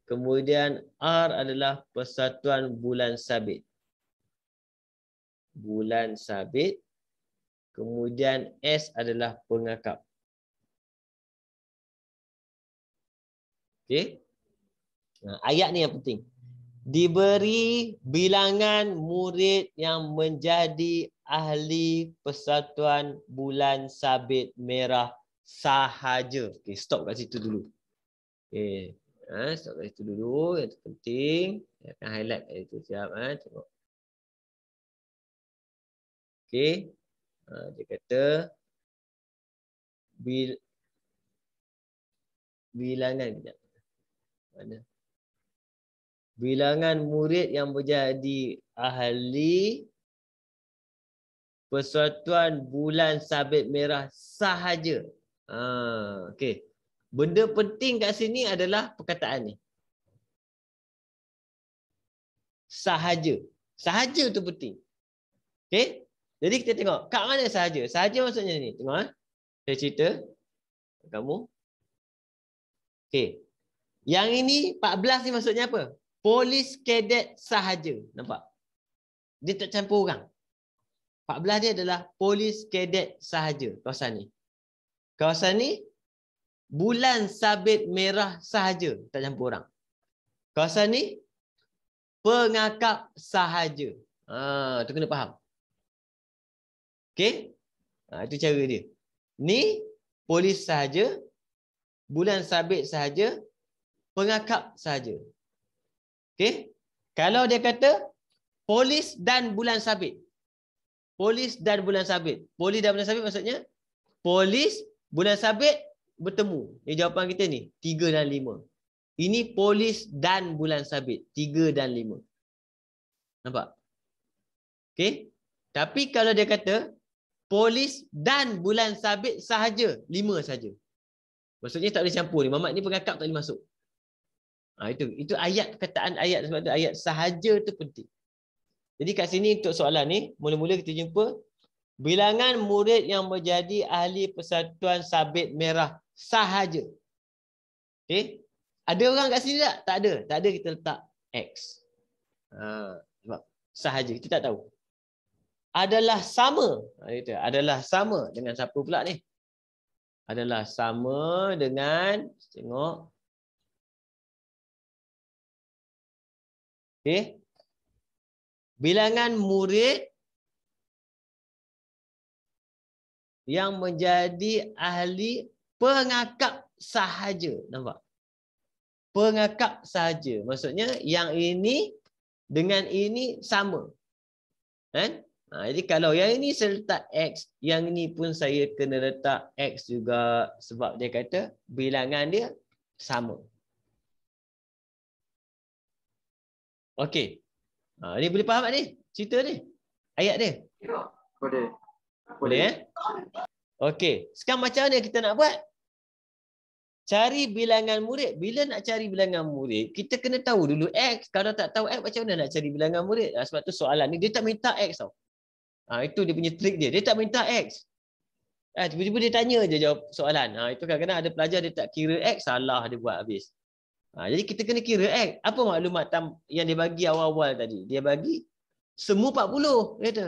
Kemudian R adalah Persatuan Bulan Sabit. Bulan Sabit. Kemudian S adalah pengakap. Okey. Ayat ni yang penting. Diberi bilangan murid yang menjadi ahli Persatuan Bulan Sabit Merah sahaja. Okey, stop kat situ dulu. Okey. Stop kat situ dulu. Yang tu penting. Saya akan highlight kat situ. Siap. Tengok. Okey. Dia kata bilangan. Sekejap. Mana? Bilangan murid yang menjadi ahli Persatuan Bulan Sabit Merah sahaja. Okey. Benda penting kat sini adalah perkataan ni. Sahaja. Sahaja tu penting. Okey. Jadi kita tengok kat mana sahaja. Sahaja maksudnya ni. Tengok. Saya cerita. Kamu. Okey. Yang ini 14 ni maksudnya apa? Polis cadet sahaja. Nampak? Dia tak campur orang. 14 dia adalah polis cadet sahaja. Kawasan ni. Kawasan ni Bulan Sabit Merah sahaja. Tak campur orang. Kawasan ni pengakap sahaja. Tu kena faham. Okey? Itu cara dia. Ni polis sahaja. Bulan Sabit sahaja. Pengakap sahaja. Okey? Kalau dia kata polis dan bulan sabit. Polis dan bulan sabit. Polis dan bulan sabit maksudnya polis, bulan sabit bertemu. Ini jawapan kita ni. 3 dan 5. Ini polis dan bulan sabit. 3 dan 5. Nampak? Okey? Tapi kalau dia kata polis dan bulan sabit sahaja. 5 sahaja. Maksudnya tak boleh campur ni. Mamat ni pengakap tak boleh masuk. Itu ayat, perkataan ayat, sebab tu ayat sahaja tu penting. Jadi kat sini untuk soalan ni, mula-mula kita jumpa bilangan murid yang menjadi ahli Persatuan Sabit Merah sahaja. Okey? Ada orang kat sini tak? Tak ada. Tak ada, kita letak X. Sebab sahaja, kita tak tahu. Adalah sama. Adalah sama dengan siapa pula ni? Adalah sama dengan, tengok. Okey. Bilangan murid yang menjadi ahli pengakap sahaja. Nampak? Pengakap sahaja. Maksudnya yang ini dengan ini sama. Kan? Jadi kalau yang ini saya letak X, yang ini pun saya kena letak X juga. Sebab dia kata bilangan dia sama. Okey. Ni boleh faham tak ni? Cerita ni? Ayat dia? Boleh. Boleh Okey. Sekarang macam mana kita nak buat? Cari bilangan murid. Bila nak cari bilangan murid, kita kena tahu dulu X. Kalau tak tahu X, macam mana nak cari bilangan murid? Sebab tu soalan ni, dia tak minta X tau. Itu dia punya trik dia. Dia tak minta X. Tiba-tiba dia tanya je jawab soalan. Itu kadang-kadang ada pelajar dia tak kira X, salah dia buat habis. Jadi kita kena kira X. Apa maklumat yang dia bagi awal-awal tadi? Dia bagi semua 40. Kata.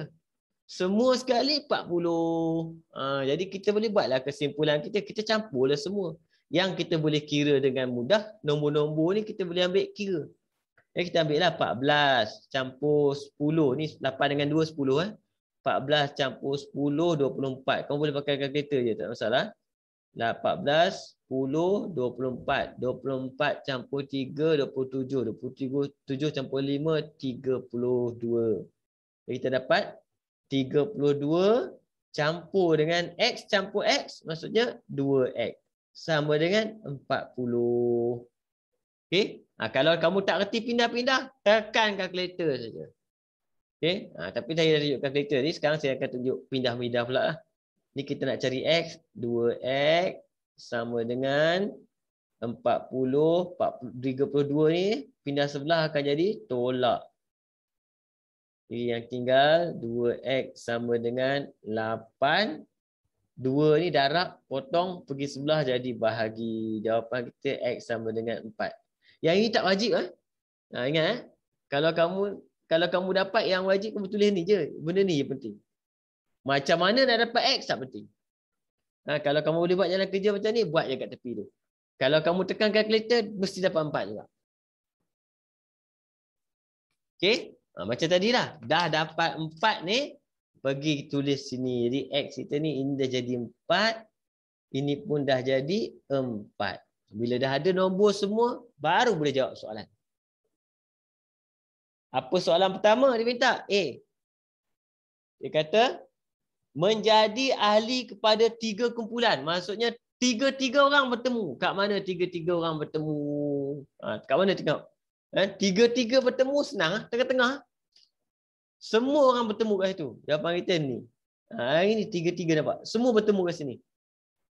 Semua sekali 40. Jadi kita boleh buatlah kesimpulan kita. Kita campurlah semua. Yang kita boleh kira dengan mudah. Nombor-nombor ni kita boleh ambil kira. Kita ambil lah 14 campur 10. Ni 8 dengan 2, 10. 14 campur 10, 24. Kamu boleh pakai kalkulator je, tak masalah. 14, 10, 24. 24 campur 3, 27. 27 campur 5, 32. Jadi kita dapat 32 campur dengan X campur X, maksudnya 2X. Sama dengan 40. Okey? Kalau kamu tak reti pindah-pindah, tekan kalkulator saja. Okey. Tapi saya dah tunjukkan kalkulator ni. Sekarang saya akan tunjuk pindah-pindah pula lah. Ni kita nak cari X. 2X sama dengan 40. 32 ni pindah sebelah akan jadi tolak. Jadi yang tinggal 2X sama dengan 8. 2 ni darab, potong, pergi sebelah jadi bahagi. Jawapan kita X sama dengan 4. Yang ini tak wajib. Ingat. Kalau kamu dapat yang wajib, kamu tulis ni je. Benda ni je penting. Macam mana nak dapat X tak penting. Kalau kamu boleh buat jalan kerja macam ni, buat je kat tepi tu. Kalau kamu tekan kalkulator, mesti dapat 4 juga. Okey? Macam tadi lah. Dah dapat 4 ni, pergi tulis sini. Jadi X kita ni, ini dah jadi 4. Ini pun dah jadi 4. Bila dah ada nombor semua, baru boleh jawab soalan. Apa soalan pertama dia minta? A. Dia kata, menjadi ahli kepada 3 kumpulan. Maksudnya, 3 orang bertemu. Kat mana 3 orang bertemu? Kat mana tengok? 3 bertemu senang. Tengah-tengah. Semua orang bertemu kat situ. Jawapan kita ni. Ini 3 dapat. Semua bertemu kat sini.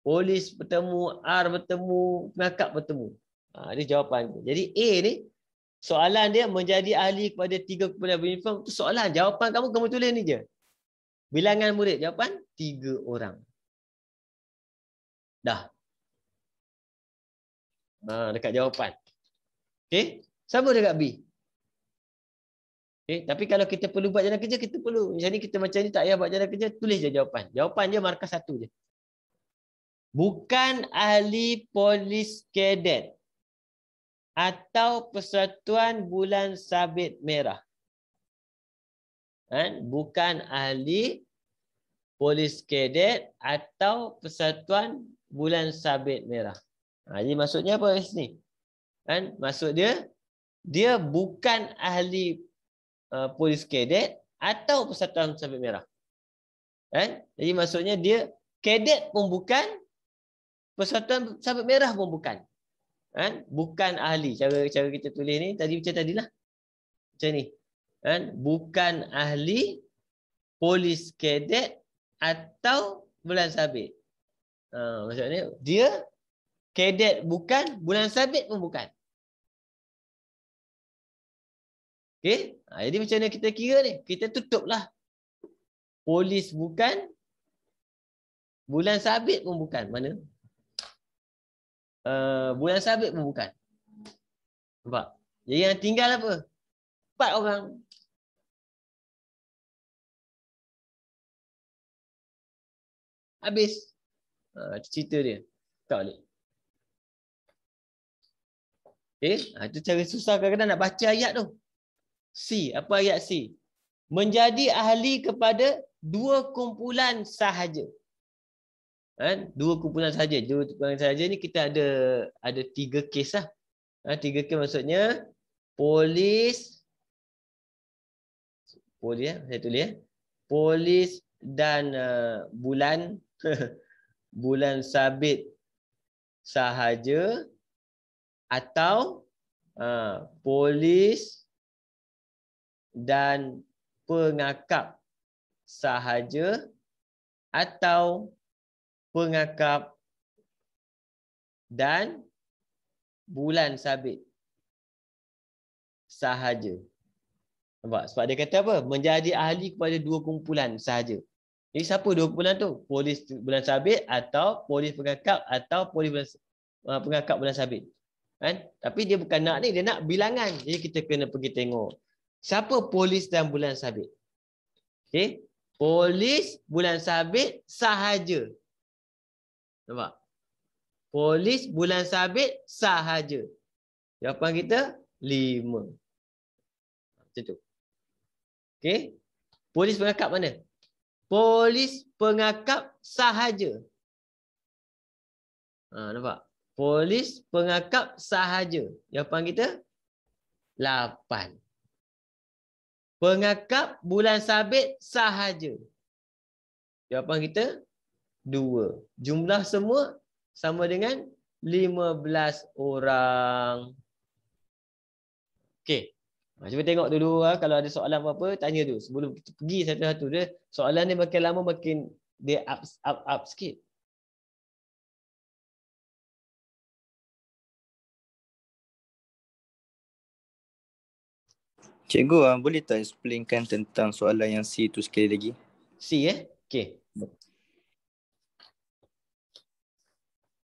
Polis bertemu, R bertemu, pengakap bertemu. Ini jawapan. Jadi A ni, soalan dia menjadi ahli kepada 3 kumpulan beruniform. Itu soalan. Jawapan kamu tulis ni je. Bilangan murid. Jawapan 3 orang. Dah. Dekat jawapan. Okey. Sama dekat B. Okay, tapi kalau kita perlu buat jalan kerja, kita perlu. Macam ni kita macam ni tak payah buat jalan kerja, tulis je jawapan. Jawapan dia markah 1 je. Bukan ahli polis kadet atau Persatuan Bulan Sabit Merah. Bukan ahli polis kadet atau Persatuan Bulan Sabit Merah. Jadi maksudnya apa di sini? Maksud dia bukan ahli polis kadet atau Persatuan Sabit Merah. Jadi maksudnya dia kadet pun bukan, Persatuan Sabit Merah pun bukan. Bukan ahli. Cara kita tulis ni tadi macam tadilah. Macam ni. Bukan ahli polis kadet atau Bulan Sabit. Maksudnya dia kadet bukan, Bulan Sabit pun bukan. Okey? Jadi macam mana kita kira ni? Kita tutuplah. Polis bukan, Bulan Sabit pun bukan. Mana? Bulan Sabit pun bukan. Nampak? Jadi yang tinggal apa? 4 orang. Habis. Cerita dia. Tak boleh. Okey? Itu cara susah kadang-kadang nak baca ayat tu. C. Apa ayat C? Menjadi ahli kepada 2 kumpulan sahaja. 2 kumpulan sahaja. 2 kumpulan sahaja ni kita ada 3 kes lah. 3 kes maksudnya polis saya tulis polis dan bulan bulan sabit sahaja atau polis dan pengakap sahaja atau pengakap dan bulan sabit sahaja. Nampak? Sebab dia kata apa? Menjadi ahli kepada 2 kumpulan sahaja. Jadi siapa 2 kumpulan tu? Polis bulan sabit atau polis pengakap atau polis pengakap bulan sabit. Tapi dia bukan nak ni, dia nak bilangan. Jadi kita kena pergi tengok. Siapa polis dan bulan sabit? Okey. Polis bulan sabit sahaja. Nampak? Polis bulan sabit sahaja. Jawapan kita 5. Macam tu. Okey. Polis pengakap mana? Polis pengakap sahaja. Nampak? Polis pengakap sahaja. Jawapan kita 8. Pengakap bulan sabit sahaja. Jawapan kita 2. Jumlah semua sama dengan 15 orang. Okey. Cuba tengok dulu kalau ada soalan apa-apa, tanya dulu. Sebelum kita pergi satu-satu dia, soalan ni makin lama makin dia up sikit. Cikgu, boleh tak explainkan tentang soalan yang C tu sekali lagi? C okey.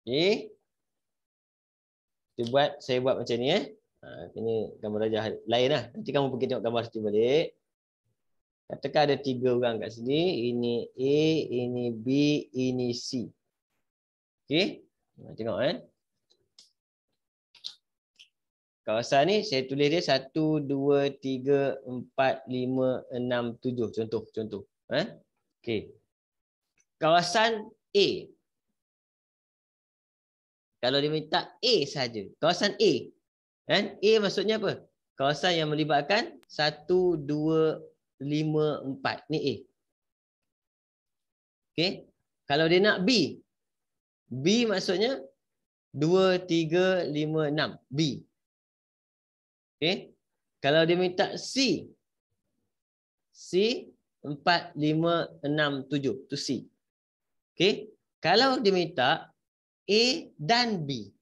Okey. Saya buat macam ni ini gambar rajah lain lah. Nanti kamu pergi tengok gambar situ balik. Katakan ada 3 orang kat sini. Ini A, ini B, ini C. Okey. Tengok Kawasan ni saya tulis dia 1, 2, 3, 4, 5, 6, 7. Contoh. Okey. Kawasan A. Kalau dia minta A saja. Kawasan A. A maksudnya apa? Kawasan yang melibatkan 1, 2, 5, 4. Ni A. Okey. Kalau dia nak B. B maksudnya 2, 3, 5, 6. B. Okey. Kalau dia minta C. C 4, 5, 6, 7. Itu C. Okey. Kalau dia minta A dan B.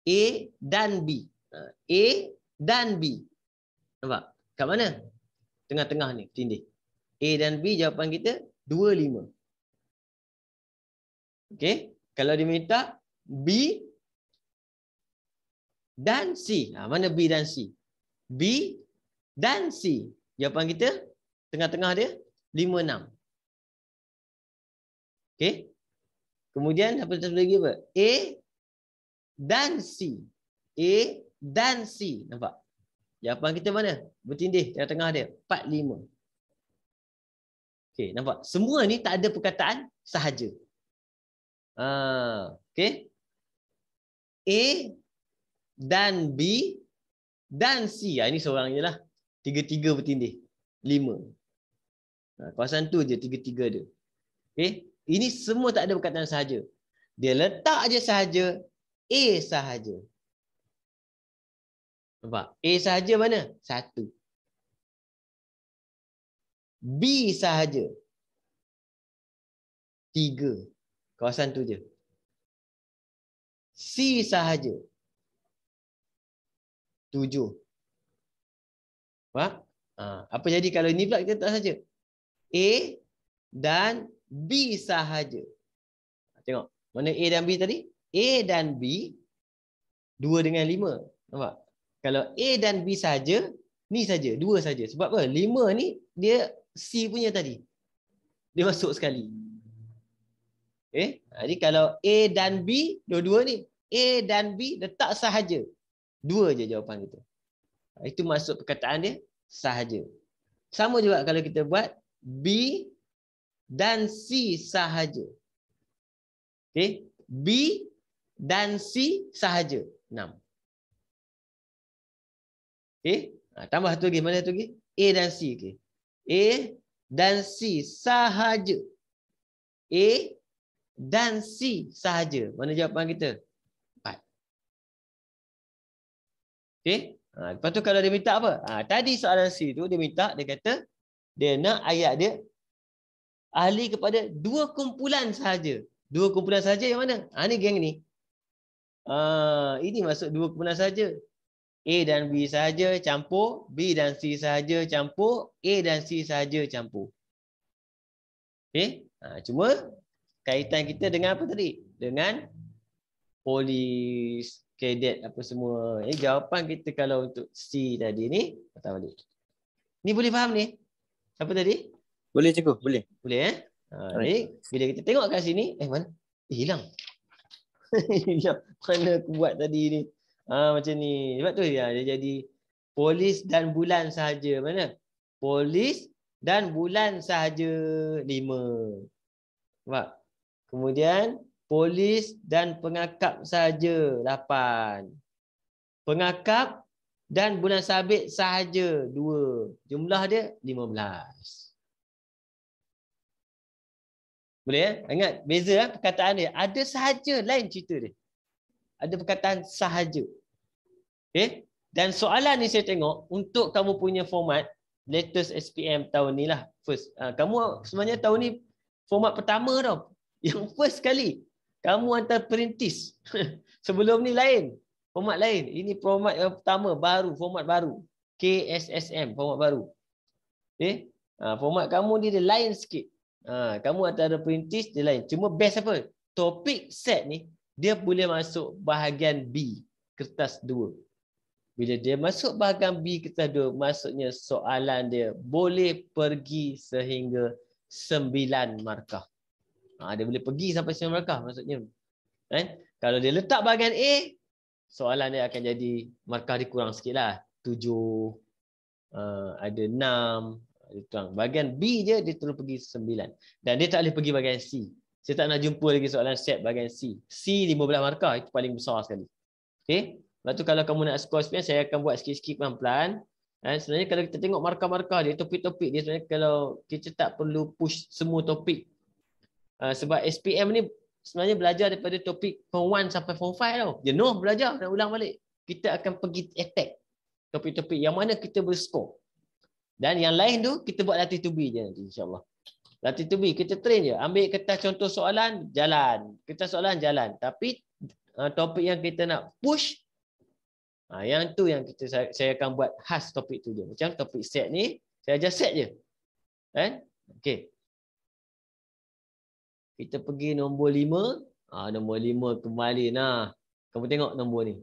A dan B. A dan B. Nampak? Kat mana? Tengah-tengah ni, tindih. A dan B jawapan kita 2, 5. Okey. Kalau dia minta B dan C. Mana B dan C? B dan C. Jawapan kita tengah-tengah dia 5, 6. Okey. Kemudian apa lagi apa? A dan C. A dan C. Nampak? Jawapan kita mana? Bertindih tengah-tengah dia. 4, 5. Okey, nampak? Semua ni tak ada perkataan sahaja. Okey. A dan B dan C. Ini seorang je lah. 3 bertindih. 5. Kawasan tu je 3 dia. Okey. Ini semua tak ada perkataan sahaja. Dia letak je sahaja A sahaja. Nampak? A sahaja mana? 1. B sahaja 3. Kawasan tu je. C sahaja 7. Faham? Apa jadi kalau ini pula kita tak sahaja? A dan B sahaja. Tengok. Mana A dan B tadi? A dan B 2 dengan 5. Nampak? Kalau A dan B sahaja, ni saja, 2 saja. Sebab apa? 5 ni dia C punya tadi. Dia masuk sekali. Jadi kalau A dan B, dua-dua ni. A dan B letak sahaja. 2 je jawapan kita. Itu maksud perkataan dia sahaja. Sama juga kalau kita buat B dan C sahaja. Okey, B dan C sahaja. 6. Okey, tambah satu lagi. Mana satu lagi? A dan C. Okey. A dan C sahaja. A dan C sahaja. Mana jawapan kita? 4. Okey. Lepas tu kalau dia minta apa? Tadi soalan C tu dia minta, dia kata dia nak ayat dia ahli kepada 2 kumpulan sahaja. 2 kumpulan sahaja yang mana? Ni geng ni. Ini masuk 2 kumpulan sahaja. A dan B sahaja campur, B dan C sahaja campur, A dan C sahaja campur. Okey? Cuma kaitan kita dengan apa tadi? Dengan polis, kadet apa semua. Jawapan kita kalau untuk C tadi ni, patah balik. Ni boleh faham ni? Apa tadi? Boleh cikgu, boleh. Boleh ni bila kita tengok kat sini, mana? Hilang. Hilang. Mana aku buat tadi ni? Macam ni. Sebab tu dia jadi polis dan bulan sahaja. Mana? Polis dan bulan sahaja 5. Nampak? Kemudian polis dan pengakap sahaja 8. Pengakap dan bulan sabit sahaja 2. Jumlah dia 15. Boleh Ingat beza perkataan dia. Ada sahaja, lain cerita dia. Ada perkataan sahaja. Okey? Dan soalan ni saya tengok untuk kamu punya format latest SPM tahun ni lah first. Kamu sebenarnya tahun ni format pertama tau. Yang first kali kamu hantar perintis. Sebelum ni lain. Format lain. Ini format yang pertama baru, format baru. KSSM, format baru. Okay? Format kamu dia lain sikit. Kamu antara perintis dia lain. Cuma best apa? Topik set ni dia boleh masuk bahagian B, kertas 2. Bila dia masuk bahagian B kertas 2, maksudnya soalan dia boleh pergi sehingga 9 markah. Dia boleh pergi sampai 9 markah maksudnya. Kalau dia letak bahagian A, soalan dia akan jadi markah dia kurang sikit lah. 7, ada 6. Bahagian B je dia terus pergi 9. Dan dia tak boleh pergi bahagian C. Saya tak nak jumpa lagi soalan set bahagian C. C 15 markah, itu paling besar sekali. Okay? Lepas tu kalau kamu nak skor SPM, saya akan buat sikit-sikit pelan-pelan. Sebenarnya kalau kita tengok markah-markah dia, topik-topik dia sebenarnya kalau kita tak perlu push semua topik. Sebab SPM ni sebenarnya belajar daripada topik form 1 sampai form 5 tau. Jenuh belajar, nak ulang balik. Kita akan pergi attack topik-topik yang mana kita boleh skor. Dan yang lain tu kita buat latih to be je nanti insya-Allah. Latih to be kita train je. Ambil kertas contoh soalan, jalan. Kertas soalan jalan. Tapi topik yang kita nak push, yang tu yang saya akan buat khas topik tu je. Macam topik set ni, saya ajar set je. Okey. Kita pergi nombor 5. Nombor 5 kembali. Kamu tengok nombor ni.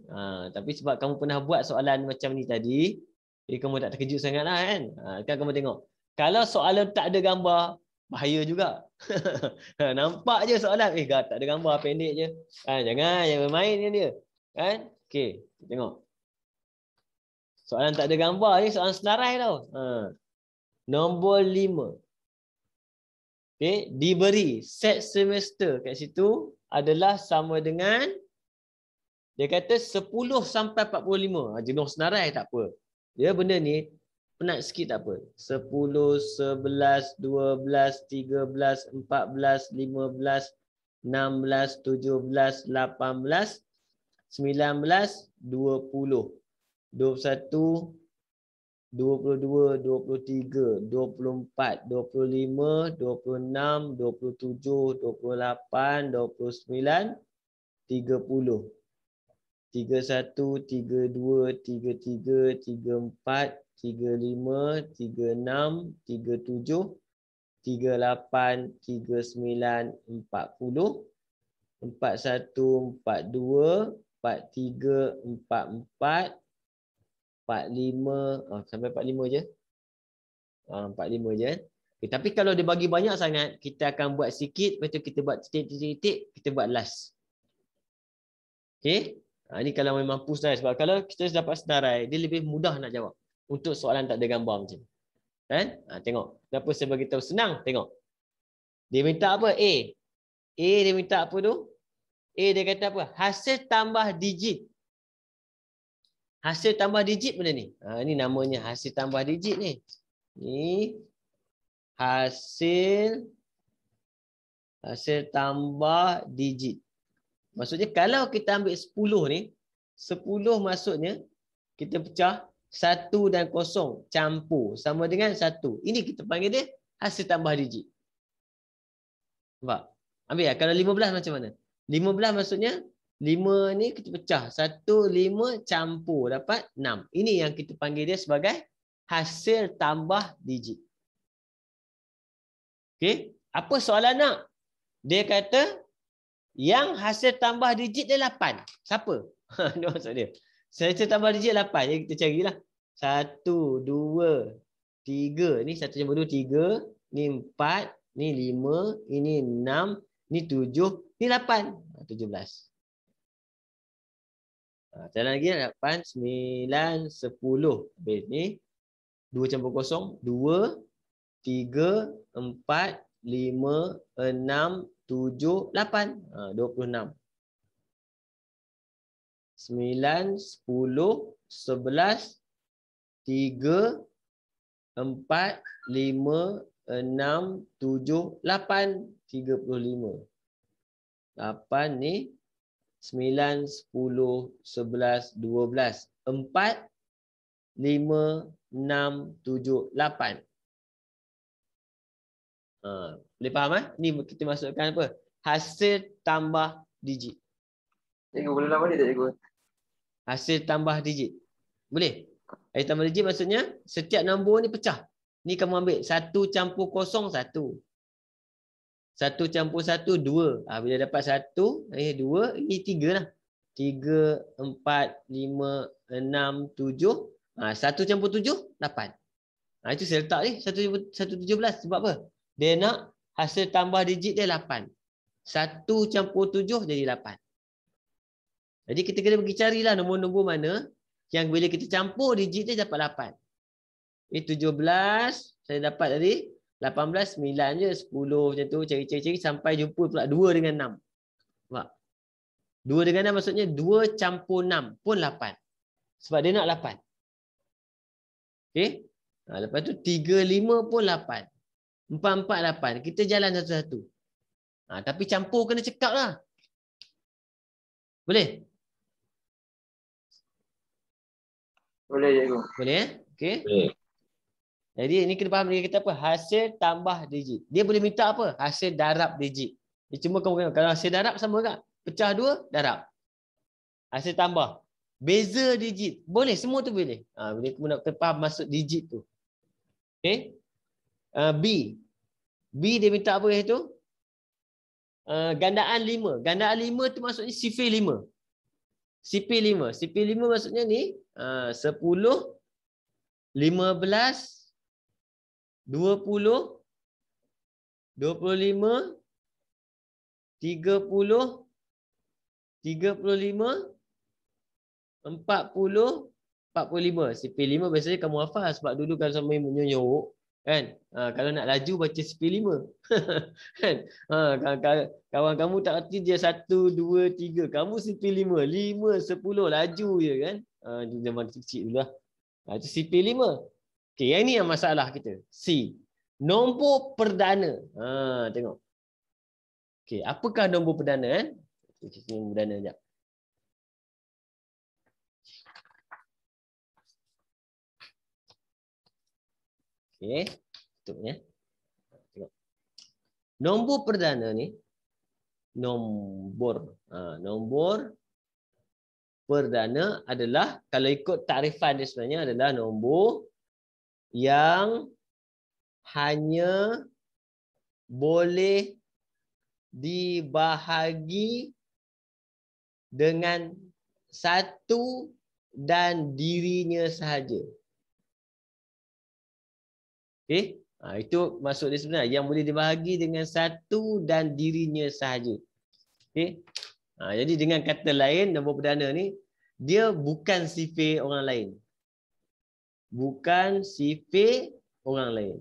Tapi sebab kamu pernah buat soalan macam ni tadi, jadi kamu tak terkejut sangat lah kan. Kan kamu tengok. Kalau soalan tak ada gambar, bahaya juga. Nampak je soalan. Tak ada gambar, pendek je. Jangan main dengan dia. Okey, tengok. Soalan tak ada gambar ni soalan senarai tau. Nombor 5. Okay, diberi set semester kat situ adalah sama dengan, dia kata 10 sampai 45. Jenuh senarai tak apa. Dia benda ni penat sikit tak apa. 10, 11, 12, 13, 14, 15, 16, 17, 18, 19, 20, 21, 22, 23, 24, 25, 26, 27, 28, 29, 30. 31, 32, 33, 34, 35, 36, 37, 38, 39, 40, 41, 42, 43, 44, 45, sampai 45 je. 45 je. Okay, tapi kalau dia bagi banyak sangat, kita akan buat sikit, lepas tu kita buat titik-titik, kita buat last. Okey. Ini kalau memang push sebab kalau kita dapat senarai, dia lebih mudah nak jawab untuk soalan tak ada gambar macam ni. Tengok. Kenapa saya bagi tahu senang? Tengok. Dia minta apa? A dia minta apa tu? A dia kata apa? Hasil tambah digit. Hasil tambah digit benda ni. Ini namanya hasil tambah digit ni. Ni hasil tambah digit. Maksudnya kalau kita ambil 10 ni, 10 maksudnya kita pecah 1 dan 0 campur sama dengan 1. Ini kita panggil dia hasil tambah digit. Nampak? Ambil kalau 15 macam mana? 15 maksudnya 5 ni kita pecah. 1, 5 campur dapat 6. Ini yang kita panggil dia sebagai hasil tambah digit. Okey, apa soalan nak? Dia kata yang hasil tambah digit dia 8. Siapa? Itu maksud dia. Hasil tambah digit 8. Jadi kita carilah. 1, 2, 3. Ni 1 campur 2, 3. Ni 4. Ni 5. Ini 6. Ni 7. Ni 8. 17. Jalan lagi 8, 9, 10. Habis ni 2 campur 0. 2, 3, 4, 5, 6, 7, 8. 26. 9, 10, 11, 3, 4, 5, 6, 7, 8. 35. 8 ni 9, 10, 11, 12. 4, 5, 6, 7, 8. Boleh faham Ni kita masukkan apa? Hasil tambah digit. Cikgu boleh ulang balik tak cikgu? Hasil tambah digit. Boleh? Hasil tambah digit maksudnya setiap nombor ni pecah. Ni kamu ambil 1 campur 0, 1. 1 campur 1, 2. Bila dapat 1, 2, ini 3 lah. 3, 4, 5, 6, 7. 1 campur 7, 8. Itu saya letak ni. 117. Sebab apa? Dia nak hasil tambah digit dia 8. 1 campur 7 jadi 8. Jadi kita kena pergi carilah nombor-nombor mana yang bila kita campur digit dia dapat 8. 17 saya dapat tadi 18, 9 je, 10 macam tu, cari-cari sampai jumpa pula 2 dengan 6. Nampak? 2 dengan 6 maksudnya 2 campur 6 pun 8. Sebab dia nak 8. Okey? Lepas tu 3, 5 pun 8. 4, 4, 8. Kita jalan satu-satu. Tapi campur kena cekap lah. Boleh? Boleh cikgu. Boleh Okey. Boleh. Jadi ini kena faham dia kata apa? Hasil tambah digit. Dia boleh minta apa? Hasil darab digit. Dia cuma kamu kalau hasil darab sama tak? Pecah 2, darab. Hasil tambah. Beza digit. Boleh, semua tu boleh. Bila kamu nak faham masuk digit tu. Okey. B. B dia minta apa itu? Gandaan 5. Gandaan 5 tu maksudnya sifir 5. Sifir 5. Sifir 5 maksudnya ni 10, 15, 20, 25, 30, 35, 40, 45. Sifir 5 biasanya kamu hafal sebab dulu kalau sampai menyonyok kan. Kalau nak laju baca sifir 5. Kan? Kawan kamu tak erti dia 1, 2, 3. Kamu sifir 5, 5, 10 laju je kan. Di zaman kecil dulu lah. Itu sifir 5. Okey, yang ni yang masalah kita. C. Nombor perdana. Tengok. Okey, apakah nombor perdana kan? Nombor perdana sekejap. Okey, tutupnya. Tengok. Nombor perdana ni nombor perdana adalah kalau ikut takrifan dia sebenarnya adalah nombor yang hanya boleh dibahagi dengan satu dan dirinya sahaja. Okey, itu maksud dia sebenarnya yang boleh dibahagi dengan satu dan dirinya sahaja. Okey. Jadi dengan kata lain nombor perdana ni dia bukan sifir orang lain. Bukan sifir orang lain.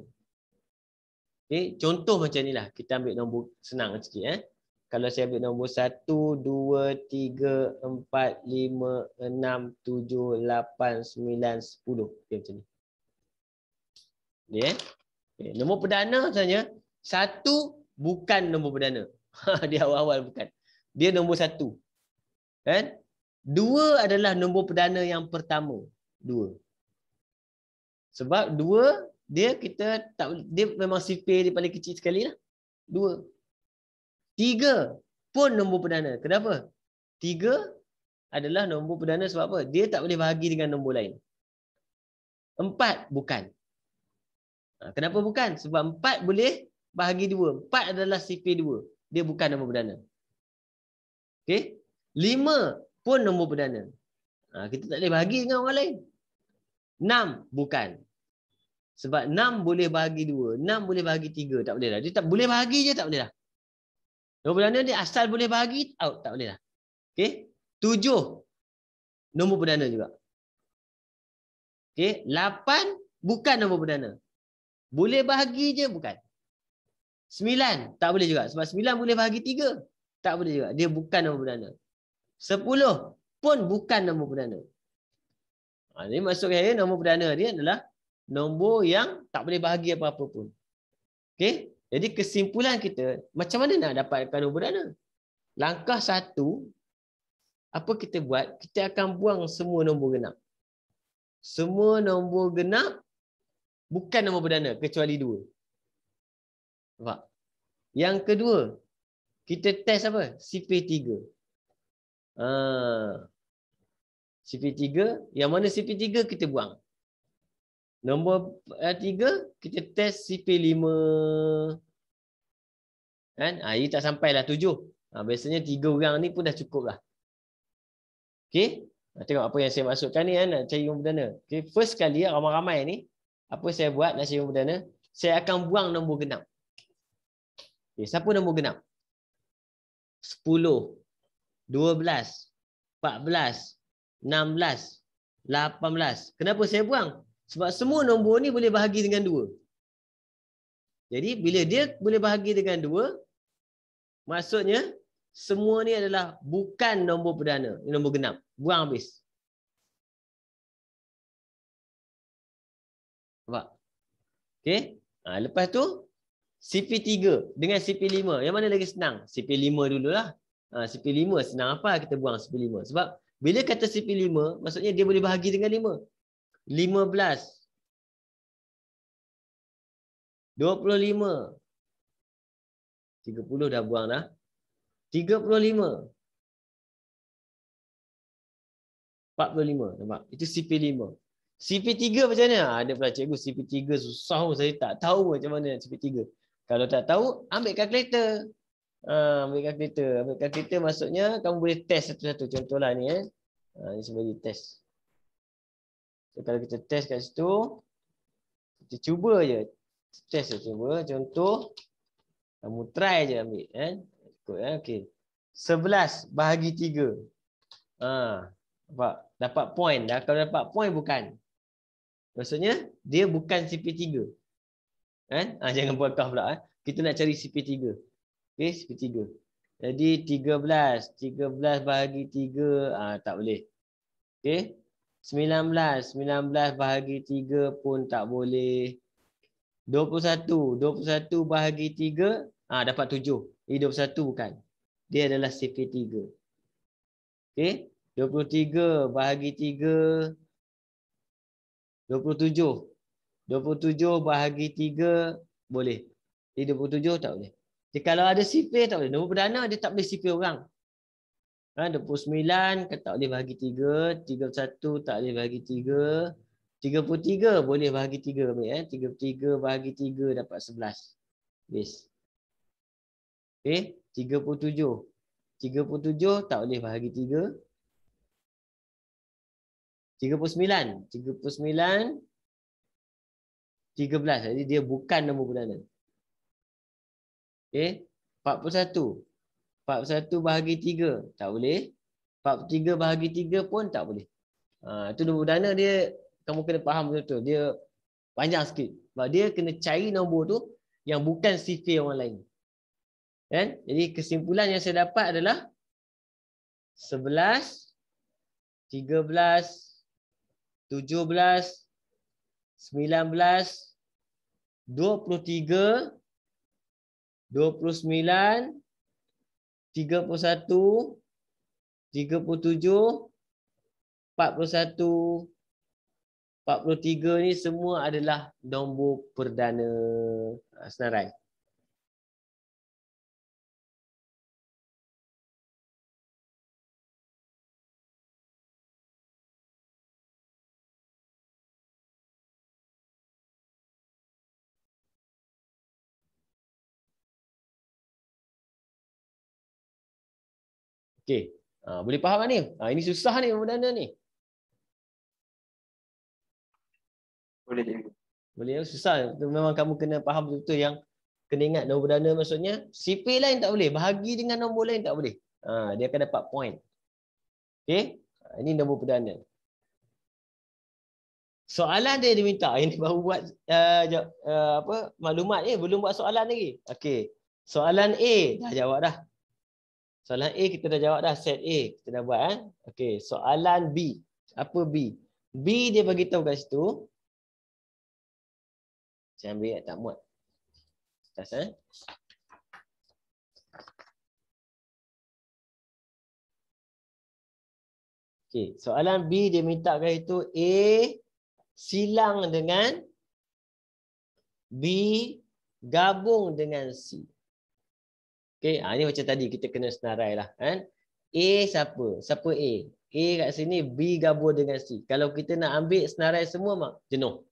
Okey, contoh macam inilah. Kita ambil nombor senang sikit Kalau saya ambil nombor 1, 2, 3, 4, 5, 6, 7, 8, 9, 10. Okey, macam ni. Okey, okay. Nombor perdana sebenarnya 1 bukan nombor perdana. Di awal-awal bukan. Dia nombor 1. Kan? 2 adalah nombor perdana yang pertama. 2. Sebab 2 dia memang sifir dia paling kecil sekali lah. 2. 3 pun nombor perdana. Kenapa? 3 adalah nombor perdana sebab apa? Dia tak boleh bahagi dengan nombor lain. 4 bukan. Kenapa bukan? Sebab 4 boleh bahagi 2. 4 adalah sifir 2. Dia bukan nombor perdana. Okey? 5 pun nombor perdana. Kita tak boleh bahagi dengan orang lain. 6 bukan. Sebab 6 boleh bahagi 2. 6 boleh bahagi 3. Tak boleh lah. Dia tak boleh bahagi je tak boleh lah. Nombor perdana dia asal boleh bahagi, out. Tak boleh lah. Okey? 7 nombor perdana juga. Okey? 8 bukan nombor perdana. Boleh bahagi je bukan. 9 tak boleh juga. Sebab 9 boleh bahagi 3. Tak boleh juga. Dia bukan nombor perdana. 10 pun bukan nombor perdana. Ini maksudnya nombor perdana dia adalah nombor yang tak boleh bahagi apa-apa pun. Okey? Jadi kesimpulan kita, macam mana nak dapatkan nombor perdana? Langkah 1, apa kita buat? Kita akan buang semua nombor genap. semua nombor genap bukan nombor perdana kecuali 2. Nampak? Yang kedua, kita test apa? CP3. CP3, yang mana CP3 kita buang. Nombor 3, kita test CP5. Kan? Ini tak sampailah 7. Biasanya 3 orang ni pun dah cukup lah. Okey? Tengok apa yang saya maksudkan ni kan, nak cari nombor perdana. Okay? First kali ramai-ramai ni, apa saya buat nak cari nombor perdana, saya akan buang nombor genap. Okay, siapa nombor genap? 10, 12, 14, 16, 18. Kenapa saya buang? Sebab semua nombor ni boleh bahagi dengan 2. Jadi bila dia boleh bahagi dengan 2, maksudnya semua ni adalah bukan nombor perdana, nombor genap. Buang habis. Nampak? Okey. Lepas tu CP3 dengan CP5. Yang mana lagi senang? CP5 dululah. CP5 senang apa? Kita buang CP5. Sebab bila kata CP5, maksudnya dia boleh bahagi dengan 5. 15. 25. 30 dah buang dah. 35. 45. Nampak? Itu CP5. CP3 macam mana? Ada pula cikgu CP3 susah pun, saya tak tahu macam mana CP3. Kalau tak tahu, ambil kalkulator. Ambil kalkulator maksudnya kamu boleh test satu-satu. Contohlah ni ni sebagai test. So, kalau kita test kat situ, kita cuba je. Test je cuba. Contoh, kamu try je ambil. Ikut okey. 11 bahagi 3. Nampak? Dapat point dah. Kalau dapat point bukan. Maksudnya dia bukan CP3. Jangan buat kau pula. Kita nak cari CP3. Okey, CP3. Jadi 13 bahagi 3 tak boleh. Okey. 19 bahagi 3 pun tak boleh. 21 bahagi 3 dapat 7. Ini 21 bukan. Dia adalah CP3. Okey. 23 bahagi 3 27. 27 bahagi 3 boleh. Jadi 27 tak boleh. Jadi kalau ada sifir tak boleh. Nombor perdana dia tak boleh sifir orang. 29 tak boleh bahagi 3. 31 tak boleh bahagi 3. 33 boleh bahagi 3. 33 bahagi 3 dapat 11. Habis. Okey. 37 tak boleh bahagi 3. 39 13. Jadi dia bukan nombor perdana. Okey. 41 bahagi 3 tak boleh. 43 bahagi 3 pun tak boleh. Itu nombor perdana dia, kamu kena faham betul-betul. Dia panjang sikit. Sebab dia kena cari nombor tu yang bukan sifir orang lain. Kan? Jadi kesimpulan yang saya dapat adalah 11, 13, 17, 19, 23, 29, 31, 37, 41, 43 ni semua adalah nombor perdana. Senarai. Okey. Boleh faham ni? Ini susah ni perdana ni. Boleh. Boleh, susah. Memang kamu kena faham betul-betul yang kena ingat nombor perdana maksudnya sifir lain tak boleh, bahagi dengan nombor lain tak boleh. Dia akan dapat point. Okey? Ini nombor perdana. Soalan dia diminta. Ini baru buat maklumat ni, belum buat soalan lagi. Okey. Soalan A dah jawab dah. Soalan A kita dah jawab dah, set A kita dah buat kan. Okey, soalan B. Apa B? B dia bagi tahu kat situ. Saya ambil tak muat. Atas Okey, soalan B dia minta kat itu A silang dengan B gabung dengan C. Okey, ini macam tadi kita kena senarai lah kan. A siapa? Siapa A? A kat sini, B gabung dengan C. Kalau kita nak ambil senarai semua mak jenuh.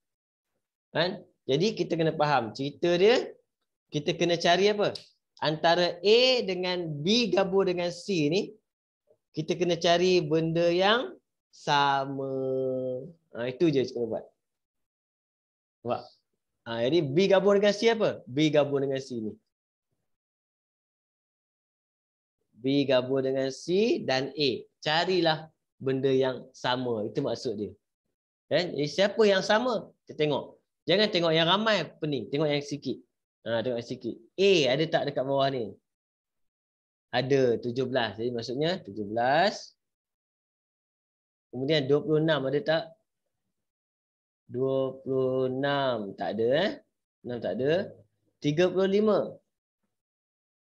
Kan? Jadi kita kena faham cerita dia, kita kena cari apa? Antara A dengan B gabung dengan C ni, kita kena cari benda yang sama. Itu je kita buat. Nampak? Jadi B gabung dengan C apa? B gabung dengan C ni. B gabung dengan C dan A. Carilah benda yang sama. Itu maksud dia. Kan? Jadi siapa yang sama? Kita tengok. Jangan tengok yang ramai, pening. Tengok yang sikit. Tengok yang sikit. A ada tak dekat bawah ni? Ada 17. Jadi maksudnya 17. Kemudian 26 ada tak? 26 tak ada 6 tak ada. 35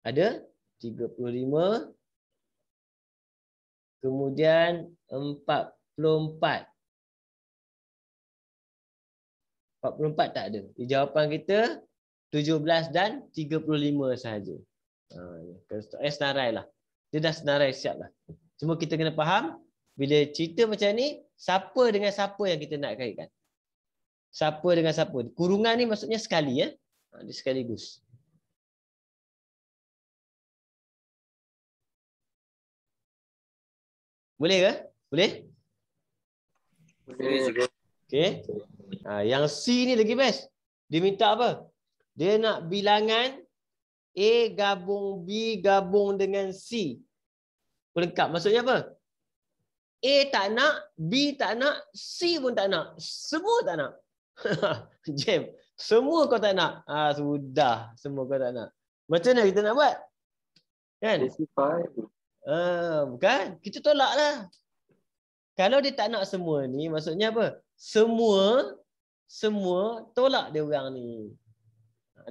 ada 35. Kemudian 44 tak ada. Di jawapan kita 17 dan 35 sahaja. Senarai lah. Dia dah senarai siap lah. Cuma kita kena faham bila cerita macam ni, siapa dengan siapa yang kita nak kaitkan. Siapa dengan siapa. Kurungan ni maksudnya sekali ya. Dia sekaligus. Boleh ke? Boleh? Boleh juga. Okey. Yang C ni lagi best. Dia minta apa? Dia nak bilangan A gabung B gabung dengan C. Pelengkap. Maksudnya apa? A tak nak, B tak nak, C pun tak nak. Semua tak nak. Jam. Semua kau tak nak. Sudah. Semua kau tak nak. Macam mana kita nak buat? Kan? Bukan? Kita tolak lah. Kalau dia tak nak semua ni, maksudnya apa? Semua tolak dia orang ni.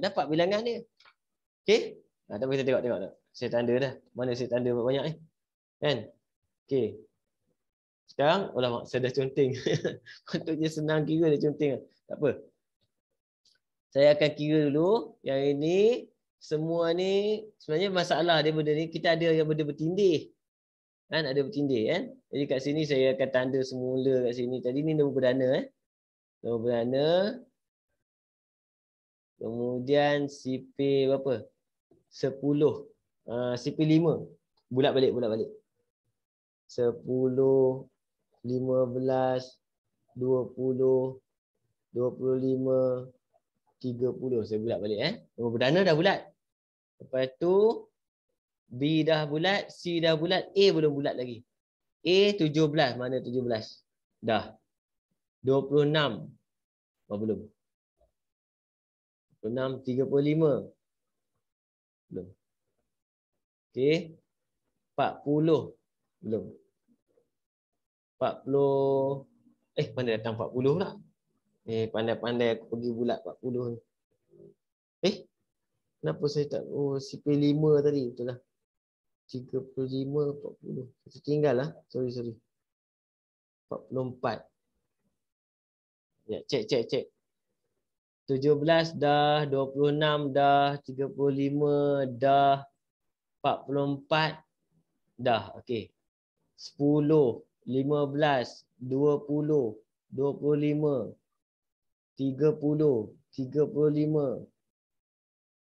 Dapat bilangan dia. Okey? Tak apa, kita tengok. Saya tanda dah. Mana saya tanda banyak ni? Kan? Okey. Sekarang, mak, saya dah conteng. Patutnya senang kira dah conteng. Tak apa. Saya akan kira dulu. Yang ini, semua ni, sebenarnya masalah dia benda ni, kita ada yang benda bertindih. Kan? Ada bertindih kan? Jadi kat sini saya akan tanda semula kat sini. Tadi ni nombor perdana. Nombor perdana. Kemudian CP berapa? 10. CP 5. Bulat balik. 10, 15, 20, 25, 30. Saya bulat balik. Nombor perdana dah bulat. Lepas tu B dah bulat, C dah bulat, A belum bulat lagi. A 17. Mana 17? Dah. 26. Belum. 26, 35. Belum. Okey. 40. Belum. 40. Mana datang 40 pula? Pandai-pandai aku pergi bulat 40 ni. Kenapa saya tak? CP 5 tadi. Betul lah. 35, 40. Saya tinggal lah. Sorry. 44. Ya, cek. 17 dah, 26 dah, 35 dah, 44 dah. Okey. 10, 15, 20, 25, 30, 35,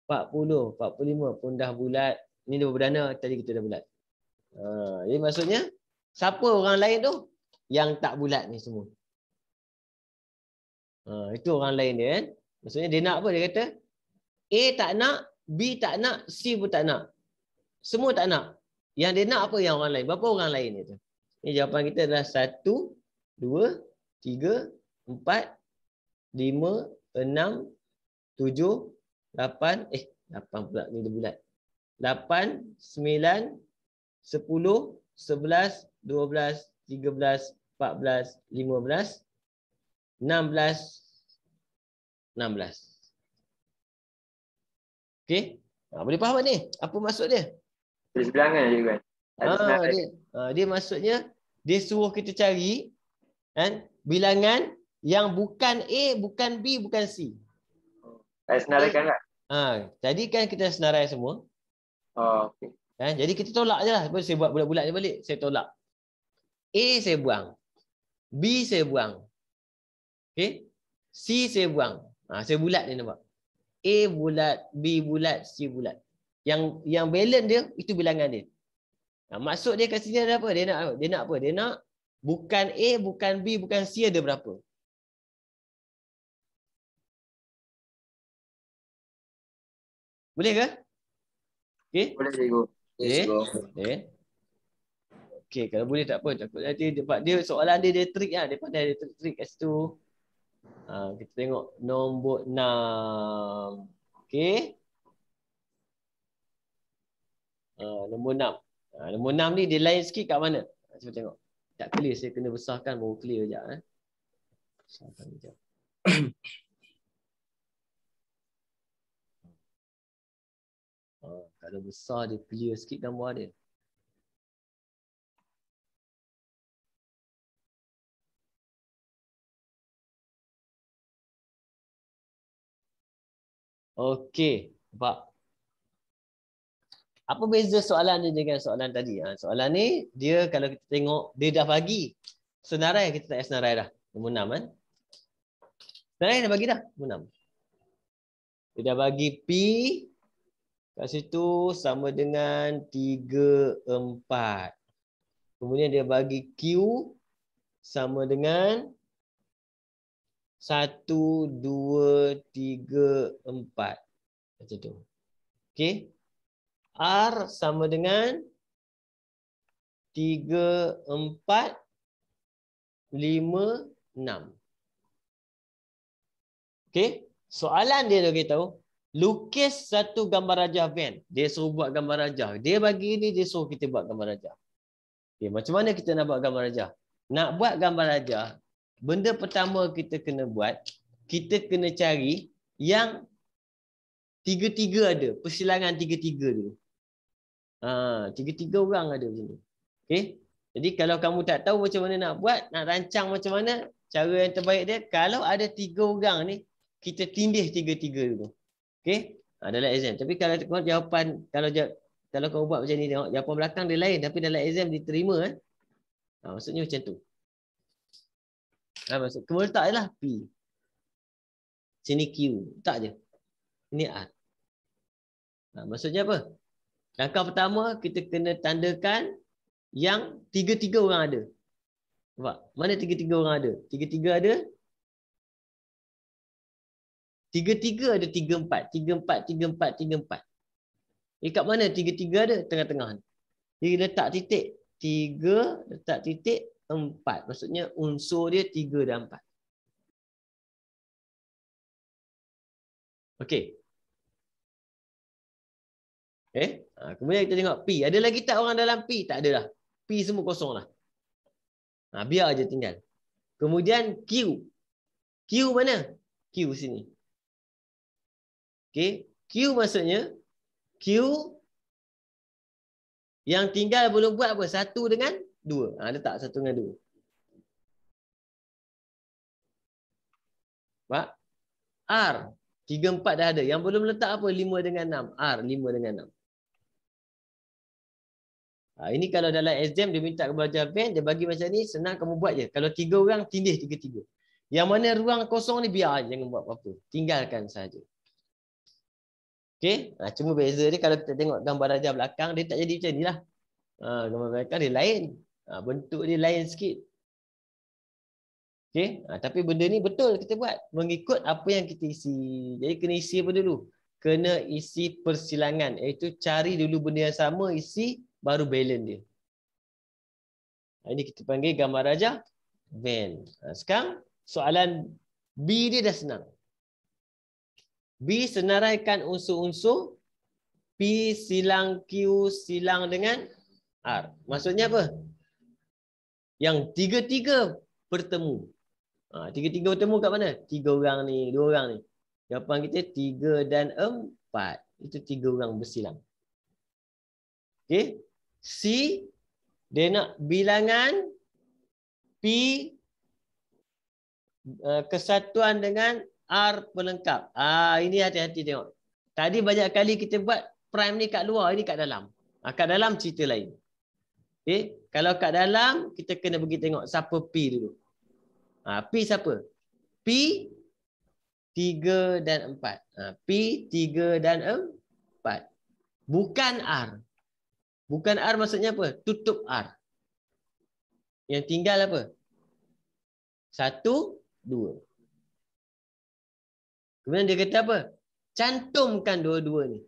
40, 45 pun dah bulat. Ini nombor perdana, tadi kita dah bulat. Jadi maksudnya, siapa orang lain tu? Yang tak bulat ni semua. Itu orang lain dia kan. Maksudnya dia nak apa? Dia kata, A tak nak, B tak nak, C pun tak nak. Semua tak nak. Yang dia nak apa yang orang lain? Berapa orang lain itu? Ini jawapan kita adalah 1, 2, 3, 4, 5, 6, 7, 8. 8 pula ni dia bulat. 8, 9, 10, 11, 12, 13, 14, 15, 16. Okey? Boleh faham ni? Apa maksud dia? Tulis bilangan je kan. Dia maksudnya dia suruh kita cari kan bilangan Yang bukan A, bukan B, bukan C. Saya senaraikan kan? Jadi kan kita senarai semua. Oh, okey. Jadi kita tolak je lah. Saya buat bulat-bulat je balik. Saya tolak. A saya buang. B saya buang. Okay. C saya buang. Saya bulat ni nampak. A bulat, B bulat, C bulat. Yang balance dia, itu bilangan dia. Maksud dia kat sini ada apa? Dia nak apa? Dia nak bukan A, bukan B, bukan C ada berapa? Boleh ke? Okey. Boleh cikgu. Okey. Okey, kalau boleh tak apa. Takut nanti dia soalan dia trik lah. Dia pandai ada trik kat situ. Kita tengok nombor 6. Okey. Nombor 6. Nombor 6 ni dia lain sikit kat mana? Cuba tengok. Tak clear, saya kena besarkan baru clear sekejap. Besarkan sekejap. Kalau besar dia clear sikit gambar dia. Okey, nampak. Apa beza soalan ni dengan soalan tadi? Soalan ni dia kalau kita tengok dia dah bagi senarai, kita tak senarai dah. Nombor 6 kan. Senarai dah bagi dah nombor 6. Dia dah bagi P kat situ sama dengan 3, 4. Kemudian dia bagi Q sama dengan 1, 2, 3, 4. Macam tu. Okey. R sama dengan 3, 4, 5, 6. Okey. Soalan dia bagi tahu, lukis satu gambar rajah van. Dia suruh buat gambar rajah. Dia bagi ni, dia suruh kita buat gambar rajah. Okey, macam mana kita nak buat gambar rajah? Nak buat gambar rajah, benda pertama kita kena buat, kita kena cari yang tiga-tiga ada. Persilangan tiga-tiga dulu. Tiga-tiga orang ada macam tu. Okey. Jadi kalau kamu tak tahu macam mana nak buat, nak rancang macam mana, cara yang terbaik dia, kalau ada 3 orang ni, kita tindih tiga-tiga dulu. Okey. Dalam exam. Tapi kalau jawapan, kalau kau buat macam ni, tengok jawapan belakang dia lain, tapi dalam exam diterima kan. Maksudnya macam tu. Maksud kamu letak je lah P. Sini Q. Letak je. Ini R. Maksudnya apa? Langkah pertama, kita kena tandakan yang tiga-tiga orang ada. Nampak? Mana tiga-tiga orang ada? Tiga-tiga ada? Tiga-tiga ada 3, 4. 3, 4, 3, 4, 3, 4. Kat mana tiga-tiga ada? Tengah-tengah. Dia letak titik 3, letak titik 4. Maksudnya unsur dia 3 dan 4. Okey. Kemudian kita tengok P. Ada lagi tak orang dalam P? Tak ada lah. P semua kosong lah. Biar aja tinggal. Kemudian Q. Q mana? Q sini. Okey. Q maksudnya Q yang tinggal belum buat apa? 1 dengan 2. Letak 1 dengan 2. Pak? R. 3, 4 dah ada. Yang belum letak apa? 5 dengan 6. R. 5 dengan 6. Ini kalau dalam exam dia minta belajar van, dia bagi macam ni, senang kamu buat je. Kalau 3 orang, tindih 3-3. Yang mana ruang kosong ni biar je, jangan buat apa-apa. Tinggalkan saja. Okey, cuma beza dia kalau kita tengok gambar rajah belakang, dia tak jadi macam ni lah. Gambar belakang dia lain. Bentuk dia lain sikit. Okey, tapi benda ni betul kita buat. Mengikut apa yang kita isi. Jadi kena isi apa dulu? Kena isi persilangan. Iaitu cari dulu benda yang sama, isi, baru balance dia. Ini kita panggil gambar rajah van. Sekarang soalan B dia dah senang. B senaraikan unsur-unsur P silang Q silang dengan R. Maksudnya apa? Yang tiga-tiga bertemu. Tiga-tiga bertemu kat mana? 3 orang ni, 2 orang ni. Jawapan kita 3 dan 4. Itu 3 orang bersilang. Okey. C, dia nak bilangan P kesatuan dengan R pelengkap. Ini hati-hati tengok. Tadi banyak kali kita buat prime ni kat luar, ini kat dalam. Kat dalam cerita lain. Okay. Kalau kat dalam, kita kena pergi tengok siapa P dulu. P siapa? P 3 dan 4. P 3 dan 4. Bukan R. Bukan R maksudnya apa? Tutup R. Yang tinggal apa? 1, 2. Kemudian dia kata apa? Cantumkan dua-dua ni.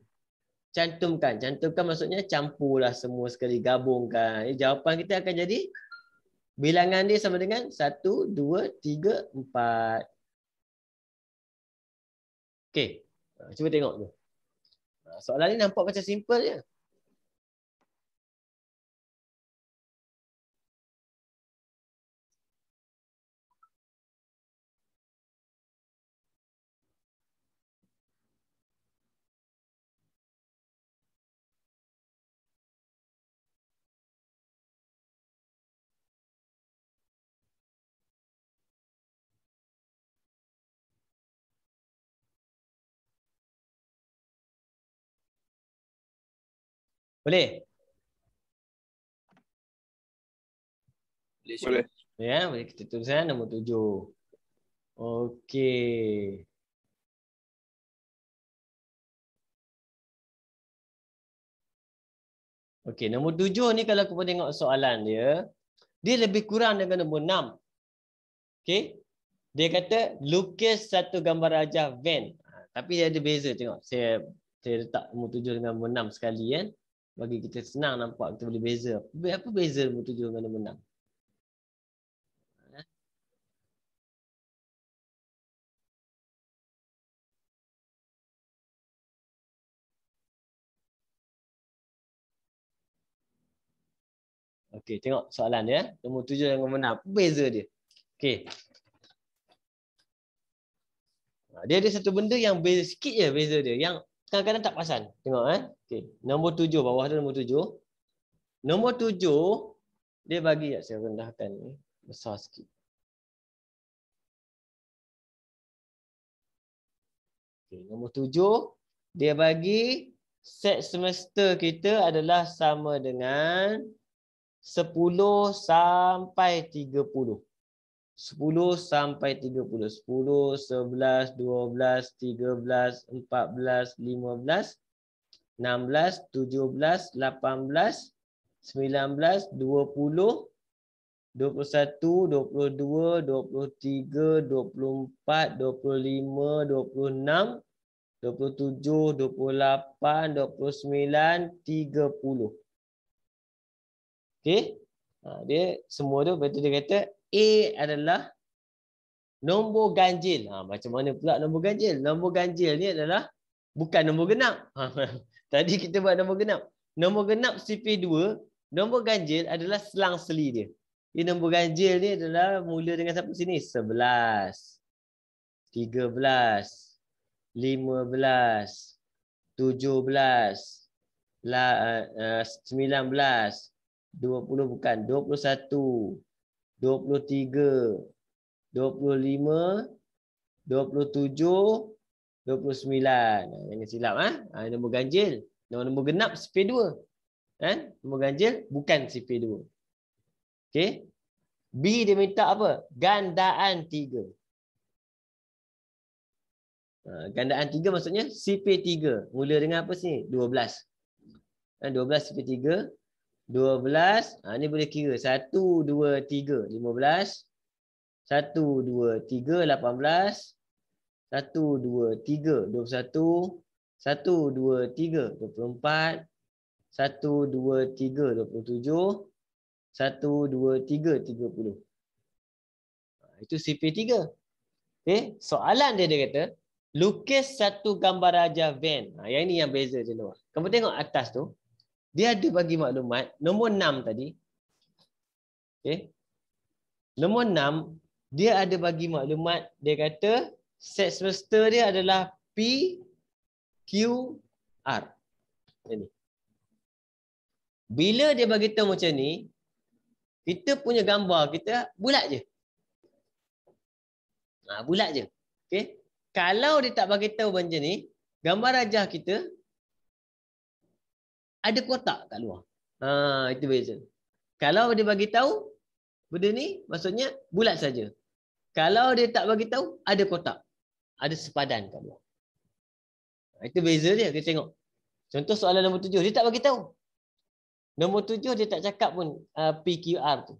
Cantumkan. Cantumkan maksudnya campurlah semua sekali. Gabungkan. Jawapan kita akan jadi bilangan dia sama dengan 1, 2, 3, 4. Okey. Cuba tengok tu. Soalan ni nampak macam simple je. Boleh? Boleh. Ya, boleh kita tuliskan nombor 7. Okey. Okey, nombor 7 ni kalau kita tengok soalan dia, dia lebih kurang dengan nombor 6. Okey. Dia kata lukis satu gambar rajah van. Tapi dia ada beza, tengok. Saya letak nombor 7 dengan nombor 6 sekali kan. Bagi kita senang nampak, kita boleh beza. Apa beza nombor 7 dengan nombor 6? Okey, tengok soalan dia. Nombor 7 dan nombor 6. Apa beza dia? Okey. Dia ada satu benda yang beza sikit je beza dia. Yang kadang-kadang tak perasan. Tengok Okey. Nombor 7. Bawah tu nombor 7. Nombor 7. Dia bagi. Saya rendahkan ni. Besar sikit. Okey. Nombor 7. Dia bagi set semester kita adalah sama dengan 10 sampai 30. 10 sampai 30. 10, 11, 12, 13, 14, 15, 16, 17, 18, 19, 20, 21, 22, 23, 24, 25, 26, 27, 28, 29, 30. Okey. Dia semua tu betul dia kata A adalah nombor ganjil. Macam mana pula nombor ganjil? Nombor ganjil ni adalah bukan nombor genap. Tadi kita buat nombor genap. Nombor genap CP2, nombor ganjil adalah selang-seli dia. Ini nombor ganjil ni adalah mula dengan siapa sini? 11, 13, 15, 17, 19, 20 bukan, 21, 23, 25, 27, 29. Jangan silap nombor ganjil. Nombor genap CP2. Nombor ganjil bukan CP2. Okey. B dia minta apa? Gandaan 3. Gandaan 3 maksudnya CP3. Mula dengan apa sini? 12. 12 CP3. 12. Ni boleh kira. 1, 2, 3. 15. 1, 2, 3. 18. 1, 2, 3. 21. 1, 2, 3. 24. 1, 2, 3. 27. 1, 2, 3. 30. Itu CP3. Okay. Soalan dia kata, lukis satu gambar raja van. Yang ini yang beza je. Kamu tengok atas tu. Dia ada bagi maklumat. Nombor 6 tadi. Okay. Nombor 6. Dia ada bagi maklumat. Dia kata set semester dia adalah P, Q, R. Ini. Bila dia bagi tahu macam ni, kita punya gambar kita bulat je. Bulat je. Okey. Kalau dia tak bagi tahu benda ni, gambar rajah kita ada kotak kat luar. Itu beza. Kalau dia bagi tahu benda ni, maksudnya bulat saja. Kalau dia tak bagi tahu, ada kotak. Ada sepadan kat luar. Itu beza dia. Kita tengok. Contoh soalan nombor 7. Dia tak bagi tahu. Nombor 7 dia tak cakap pun PQR tu.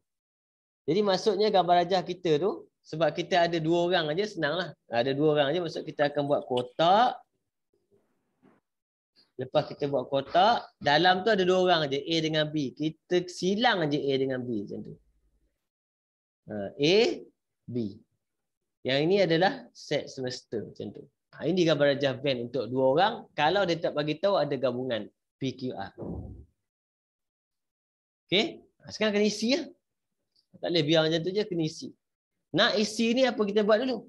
Jadi maksudnya gambar rajah kita tu, sebab kita ada 2 orang aja, senanglah. Ada 2 orang aja, maksud kita akan buat kotak. Lepas kita buat kotak, dalam tu ada 2 orang aja, A dengan B. Kita silang aja A dengan B macam tu. A, B. Yang ini adalah set semester macam tu. Ini gambar rajah van untuk 2 orang. Kalau dia tak bagi tahu ada gabungan PQR. Okey, sekarang kena isi lah. Tak boleh biar macam tu je, kena isi. Nak isi ni apa kita buat dulu?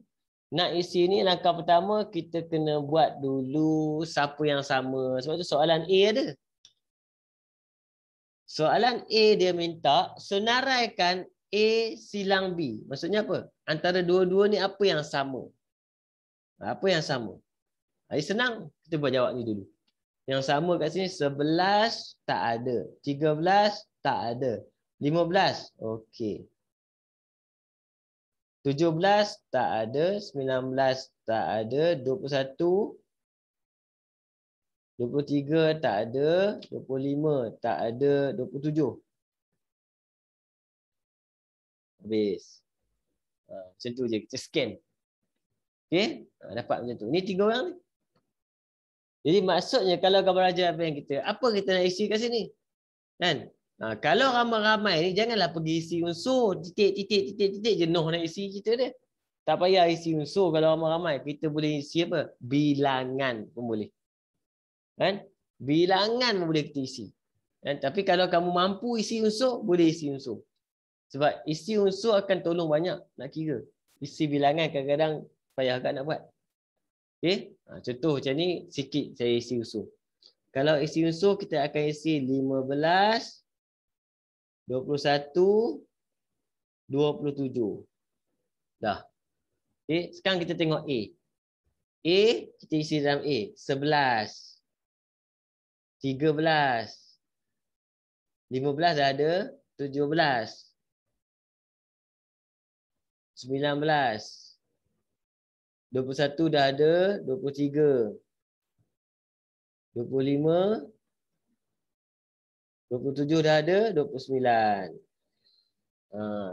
Nak isi ni langkah pertama kita kena buat dulu siapa yang sama. Sebab tu soalan A ada. Soalan A dia minta senaraikan A silang B. Maksudnya apa? Antara dua-dua ni apa yang sama? Apa yang sama? Ini senang. Kita buat jawab ni dulu. Yang sama kat sini 11 tak ada. 13 tak ada. 15. Okey. 17 tak ada. 19 tak ada. 21. 23 tak ada. 25 tak ada. 27. Habis. Macam tu je. Kita scan. Okey. Dapat macam tu. Ini 3 orang ni. Jadi maksudnya kalau gambar rajah van kita, apa kita nak isi kat sini? Kan? Kalau ramai-ramai ni janganlah pergi isi unsur. Titik jenuh nak isi kita dia. Tak payah isi unsur kalau ramai-ramai. Kita boleh isi apa? Bilangan pun boleh. Kan? Bilangan pun boleh kita isi. Kan? Tapi kalau kamu mampu isi unsur, boleh isi unsur. Sebab isi unsur akan tolong banyak nak kira. Isi bilangan kadang-kadang payah agak nak buat. Okey, contoh macam ni sikit saya isi unsur. Kalau isi unsur kita akan isi 15, 21, 27. Dah. Okey, sekarang kita tengok A. A kita isi dalam A 11, 13, 15 dah ada, 17, 19. 21 dah ada, 23, 25, 27 dah ada, 29.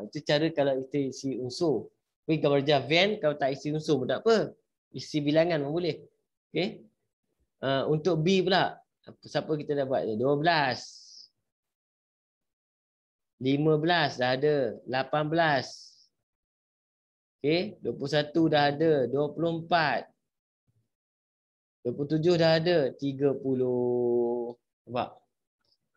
Itu cara kalau kita isi unsur. Tapi kalau rajah van, kalau tak isi unsur pun tak apa. Isi bilangan pun boleh. Okay. Untuk B pula, siapa kita dah buat? 12. 15 dah ada, 18. Okey, 21 dah ada, 24. 27 dah ada, 30. Nampak?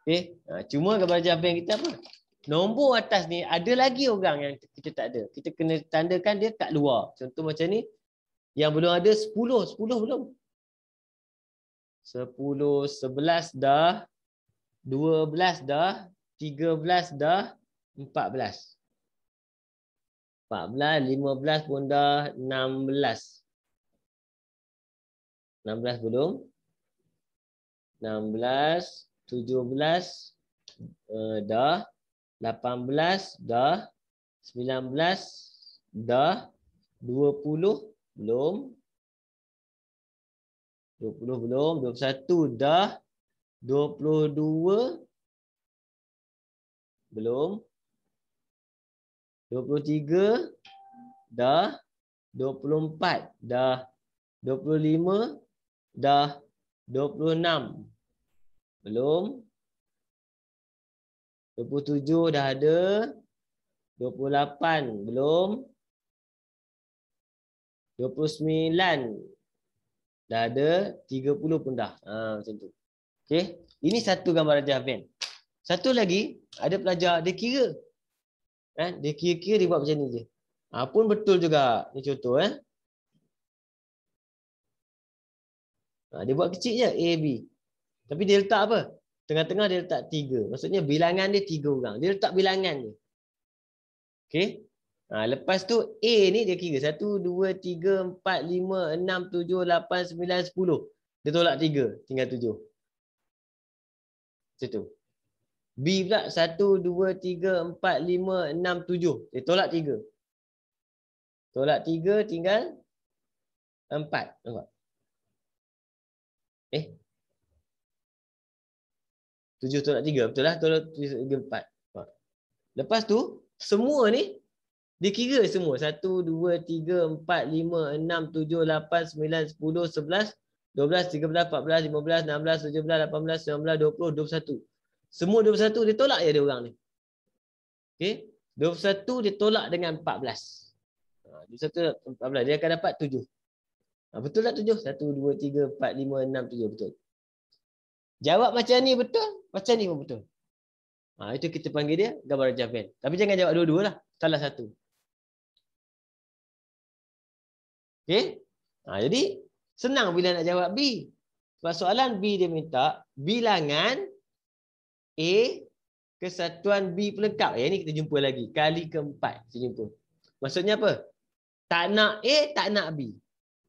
Okey, cuma gambar rajah van kita apa? Nombor atas ni ada lagi orang yang kita tak ada. Kita kena tandakan dia kat luar. Contoh macam ni, yang belum ada 10 belum. 10, 11 dah, 12 dah, 13 dah, 14. 14, 15 pun dah, 16. 16 belum. 16, 17 dah, 18 dah, 19 dah, 20 belum. 20 belum, 21 dah, 22 belum. 23 dah, 24 dah, 25 dah, 26 belum. 27 dah ada, 28 belum. 29 dah ada, 30 pun dah. Macam tu. Okey, ini satu gambar rajah van. Satu lagi, ada pelajar dia kira. Dia kira-kira dia buat macam ni je. Pun betul juga. Ni contoh. Dia buat kecil je. A, B. Tapi dia letak apa? Tengah-tengah dia letak 3. Maksudnya bilangan dia 3 orang. Dia letak bilangan je. Okey. Lepas tu A ni dia kira 1, 2, 3, 4, 5, 6, 7, 8, 9, 10. Dia tolak 3, tinggal 7. Macam tu. B pula 1, 2, 3, 4, 5, 6, 7. Dia tolak 3. Tolak 3 tinggal 4. Nampak? 7 tolak 3. Betul lah. Tolak 3, 4. Lepas tu, semua ni dikira semua. 1, 2, 3, 4, 5, 6, 7, 8, 9, 10, 11, 12, 13, 14, 15, 16, 17, 18, 19, 20, 21. Semua 21 dia tolak je dia orang ni. Okey. 21 dia tolak dengan 14. 21 14 dia akan dapat 7. Betul tak 7? 1, 2, 3, 4, 5, 6, 7 betul. Jawab macam ni betul, macam ni pun betul. Itu kita panggil dia gambar rajah band. Tapi jangan jawab dua-dua lah. Salah satu. Okey. Jadi senang bila nak jawab B. Sebab soalan B dia minta bilangan A kesatuan B pelengkap. Yang ni kita jumpa lagi. Kali keempat kita jumpa. Maksudnya apa? Tak nak A, tak nak B.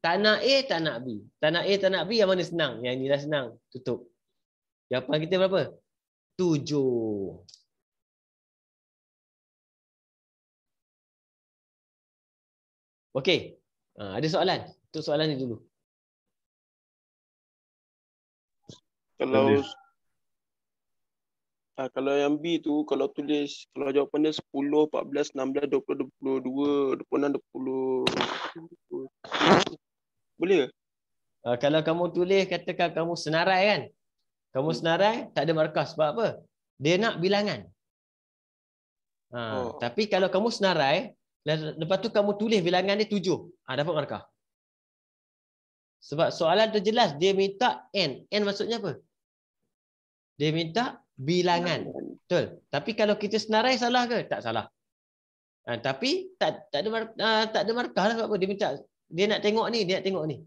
Tak nak A, tak nak B. Tak nak A, tak nak B, yang mana senang? Yang ni dah senang. Tutup. Jawapan kita berapa? 7. Okey. Ada soalan? Untuk soalan ni dulu. Kalau yang B tu, kalau tulis, kalau jawapan dia 10, 14, 16, 20, 22, 26, 20. Boleh ke? Kalau kamu tulis, katakan kamu senarai kan? Kamu senarai, tak ada markah. Sebab apa? Dia nak bilangan. Tapi kalau kamu senarai, lepas tu kamu tulis bilangan dia 7. Dapat markah. Sebab soalan tu jelas. Dia minta N. N maksudnya apa? Dia minta bilangan. Betul. Tapi kalau kita senarai salah ke? Tak salah. Tapi tak ada markah lah. Sebab apa? Dia minta, dia nak tengok ni, dia nak tengok ni.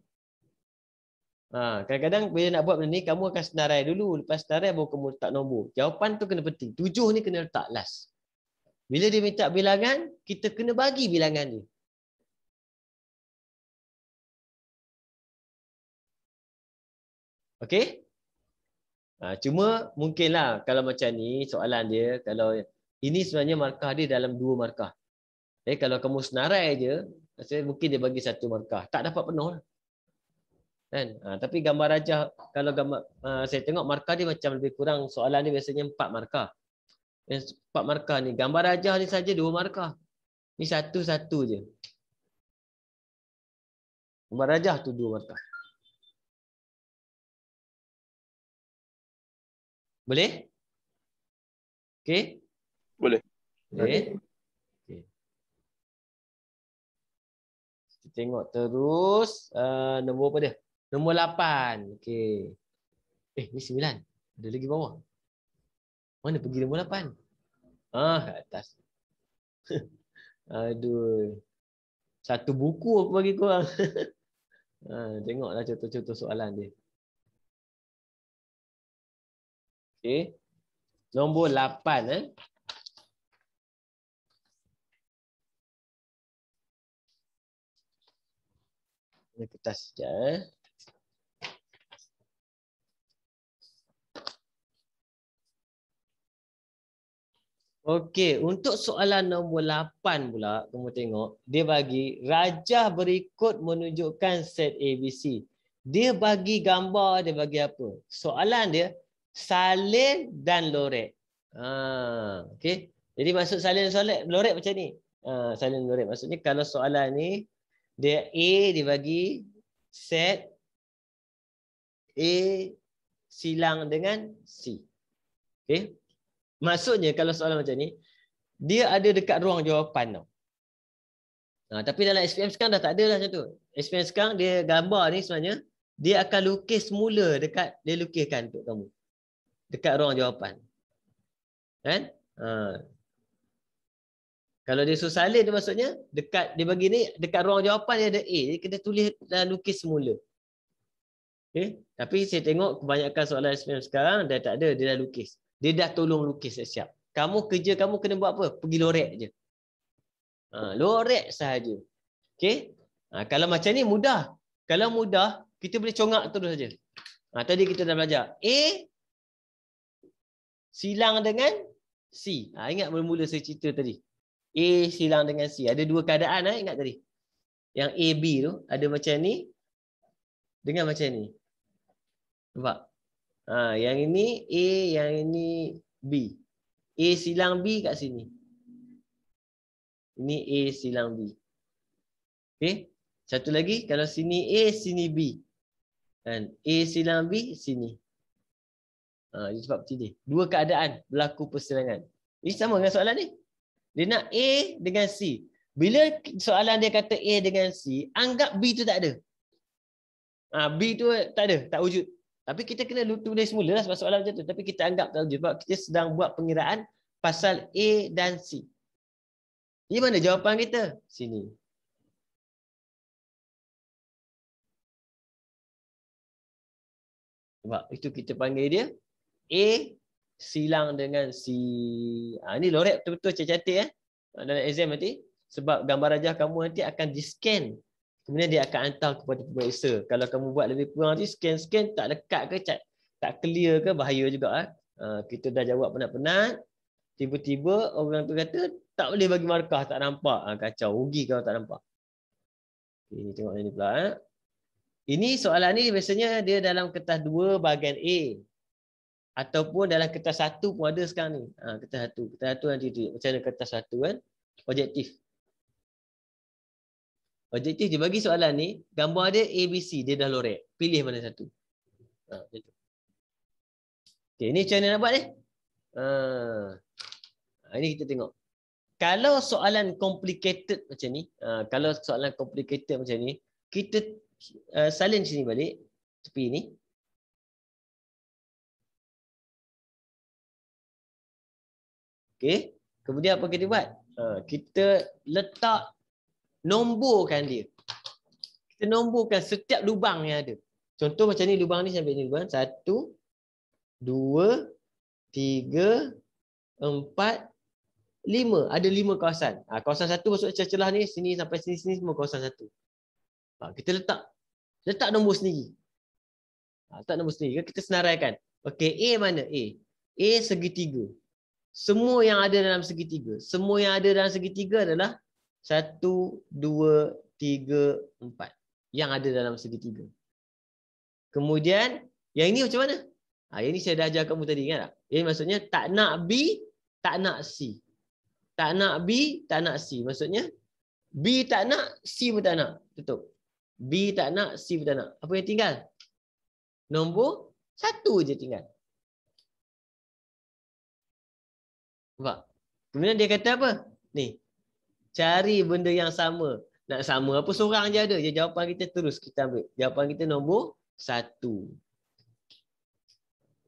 Kadang-kadang bila nak buat benda ni, kamu akan senarai dulu. Lepas senarai baru kamu letak nombor. Jawapan tu kena penting. 7 ni kena letak last. Bila dia minta bilangan, kita kena bagi bilangan dia. Okey? Cuma mungkinlah kalau macam ni soalan dia, kalau ini sebenarnya markah dia dalam 2 markah. Kalau kamu senarai je, mungkin dia bagi 1 markah. Tak dapat penuh lah. Kan? Tapi gambar rajah, kalau gambar saya tengok markah dia macam lebih kurang, soalan dia biasanya 4 markah. 4 markah ni. Gambar rajah ni saja 2 markah. Ni satu-satu je. Gambar rajah tu 2 markah. Boleh? Okey? Boleh. Boleh. Okay. Kita tengok terus nombor apa dia? Nombor 8. Okey. Ni 9. Ada lagi bawah. Mana pergi nombor 8? Kat atas. Aduh. Satu buku aku bagi korang. Tengoklah contoh-contoh soalan dia. Okey. Nombor 8 Ini kertas sekejap Okey, untuk soalan nombor 8 pula, kamu tengok, dia bagi rajah berikut menunjukkan set ABC. Dia bagi gambar, dia bagi apa? Soalan dia salin dan lorek. Okey. Jadi maksud salin dan lorek macam ni. Salin dan lorek maksudnya kalau soalan ni dia A dibagi set A silang dengan C. Okey. Maksudnya kalau soalan macam ni dia ada dekat ruang jawapan tau. Tapi dalam SPM sekarang dah tak ada lah macam tu. SPM sekarang dia gambar ni sebenarnya dia akan lukis semula dekat, dia lukiskan untuk kamu dekat ruang jawapan. Kan? Kalau dia suruh salin tu maksudnya dekat, dia bagi ni dekat ruang jawapan dia ada A. Jadi kita tulis dan lukis semula. Okay? Tapi saya tengok kebanyakan soalan SPM sekarang dah tak ada, dia dah lukis. Dia dah tolong lukis siap. Kamu kerja kamu kena buat apa? Pergi lorek je. Lorek sahaja. Okey. Kalau macam ni mudah. Kalau mudah, kita boleh congak terus saja. Tadi kita dah belajar. A silang dengan C. Ingat mula-mula saya cerita tadi. A silang dengan C. Ada dua keadaan, ingat tadi. Yang A, B tu ada macam ni dengan macam ni. Nampak? Yang ini A, yang ini B. A silang B kat sini. Ini A silang B. Okey. Satu lagi, kalau sini A, sini B. Dan A silang B, sini. Ini sebab ni. Dua keadaan berlaku persilangan. Ini sama dengan soalan ni. Dia nak A dengan C. Bila soalan dia kata A dengan C, anggap B tu tak ada. B tu tak ada, tak wujud. Tapi kita kena tulis semula lah sebab soalan macam tu. Tapi kita anggap tak wujud sebab kita sedang buat pengiraan pasal A dan C. Di mana jawapan kita? Sini. Sebab itu kita panggil dia A silang dengan C. Ini lorek betul-betul cantik dalam exam nanti. Sebab gambar rajah kamu nanti akan di-scan. Kemudian dia akan hantar kepada pemeriksa. Kalau kamu buat lebih kurang nanti scan-scan tak lekat ke, tak clear ke, bahaya juga. Kita dah jawab penat-penat. Tiba-tiba orang tu kata tak boleh bagi markah, tak nampak. Kacau, rugi kalau tak nampak. Ini tengok ini pula. Ini soalan ni biasanya dia dalam kertas 2 bahagian A. Ataupun dalam kertas 1 pun ada sekarang ni. Kertas 1. Kertas 1 nanti tu. Macam mana kertas 1 kan? Objektif. Objektif dia bagi soalan ni, gambar dia ABC, dia dah lorek. Pilih mana satu. Okay, ni macam mana nak buat ni? Ini kita tengok. Kalau soalan complicated macam ni, kalau soalan complicated macam ni, kita salin sini balik, tepi ni. Okey, kemudian apa kita buat? Kita letak nomborkan dia. Kita nomborkan setiap lubang yang ada. Contoh macam ni lubang ni sampai ni lubang. 1, 2, 3, 4, 5. Ada 5 kawasan. Kawasan 1 masuk celah-celah ni, sini sampai sini semua kawasan 1. Kita letak nombor sendiri. Letak nombor sendiri. Kita senaraikan. Okey, A mana? A segitiga. Semua yang ada dalam segitiga. Semua yang ada dalam segitiga adalah 1, 2, 3, 4. Yang ada dalam segitiga. Kemudian, yang ini macam mana? Yang ini saya dah ajar kamu tadi, ingat tak? Ini maksudnya tak nak B, tak nak C. Tak nak B, tak nak C. Maksudnya, B tak nak, C pun tak nak. Tutup. B tak nak, C pun tak nak. Apa yang tinggal? Nombor 1 je tinggal. Nampak? Kemudian dia kata apa? Ni. Cari benda yang sama. Nak sama apa seorang je ada. Je jawapan kita terus kita ambil. Jawapan kita nombor 1.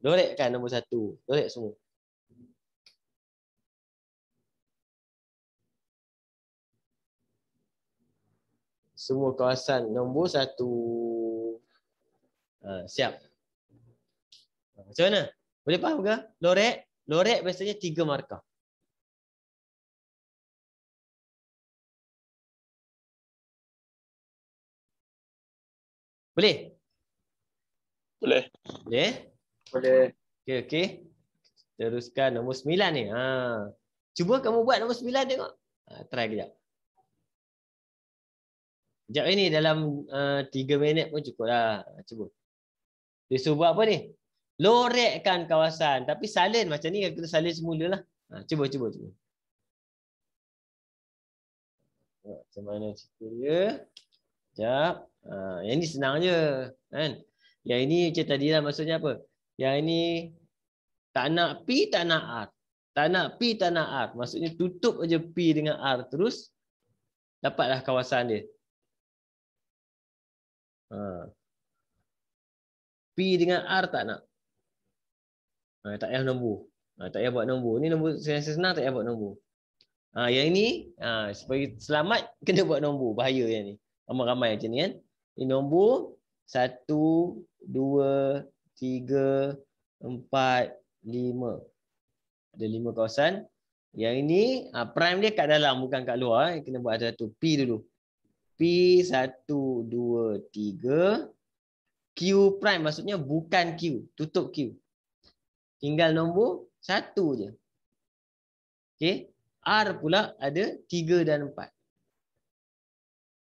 Lorek kan nombor 1. Lorek semua. Semua kawasan nombor 1. Siap. Macam mana? Boleh faham ke? Lorek biasanya 3 markah. Boleh? Boleh. Boleh? Boleh. Okey. Teruskan nombor 9 ni. Cuba kamu buat nombor 9 tengok. Try kejap. Sekejap ini dalam 3 minit pun cukup lah. Cuba. Dia suruh buat apa ni? Lorekkan kawasan. Tapi salin macam ni kita salin semula lah. Cuba. Macam mana cerita dia? Sekejap. Yang ni senang je. Kan? Yang ini macam tadi lah maksudnya apa? Yang ini tak nak P, tak nak R. Tak nak P, tak nak R. Maksudnya tutup aja P dengan R terus. Dapatlah kawasan dia. P dengan R tak nak. Tak payah nombor. Tak payah buat nombor. Ni nombor senang tak payah buat nombor. Yang ini supaya selamat kena buat nombor. Bahaya yang ni. Ramai-ramai macam ni kan. Ini nombor 1, 2, 3, 4, 5. Ada 5 kawasan. Yang ini prime dia kat dalam bukan kat luar. Kena buat satu P dulu. P1, 2, 3. Q prime maksudnya bukan Q. Tutup Q. Tinggal nombor 1 je. Okey. R pula ada 3 dan 4.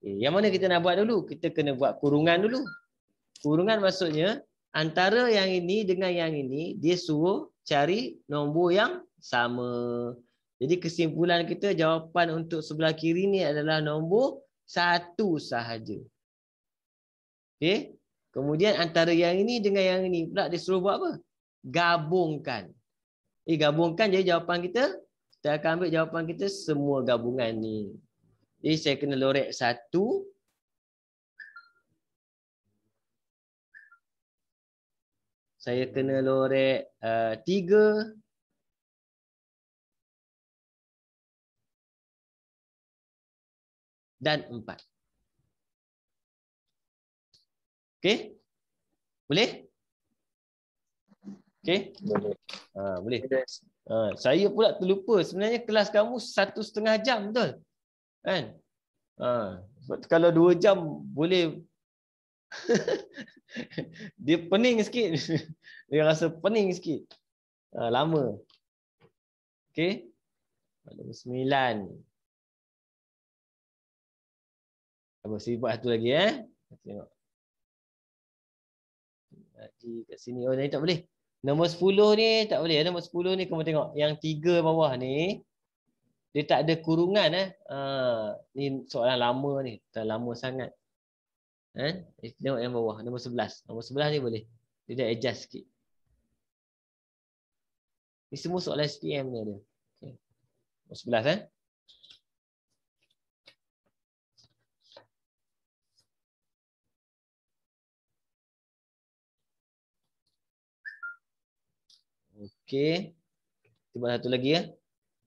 Okay. Yang mana kita nak buat dulu? Kita kena buat kurungan dulu. Kurungan maksudnya antara yang ini dengan yang ini dia suruh cari nombor yang sama. Jadi kesimpulan kita jawapan untuk sebelah kiri ni adalah nombor 1 sahaja. Okey. Kemudian antara yang ini dengan yang ini pula dia suruh buat apa? Gabungkan. Gabungkan jadi jawapan kita akan ambil jawapan kita semua gabungan ni. Jadi saya kena lorek 1. Saya kena lorek 3. Dan 4. Okey? Boleh? Okey? Boleh. Boleh. Saya pula terlupa. Sebenarnya kelas kamu 1,5 jam, betul? Kan? Sebab kalau 2 jam boleh dia pening sikit. Dia rasa pening sikit. Lama. Okey? Nombor 9. Apa sibuk satu lagi Tengok. Kat sini ni tak boleh. Nombor 10 ni tak boleh. Nombor 10 ni kamu tengok yang 3 bawah ni dia tak ada kurungan ni soalan lama ni. Tak lama sangat. Tengok yang bawah nombor 11. Nombor 11 ni boleh. Dia dah adjust sikit. Ni semua soalan SPM ni ada. Okay. Nombor 11 Okey. Kita buat satu lagi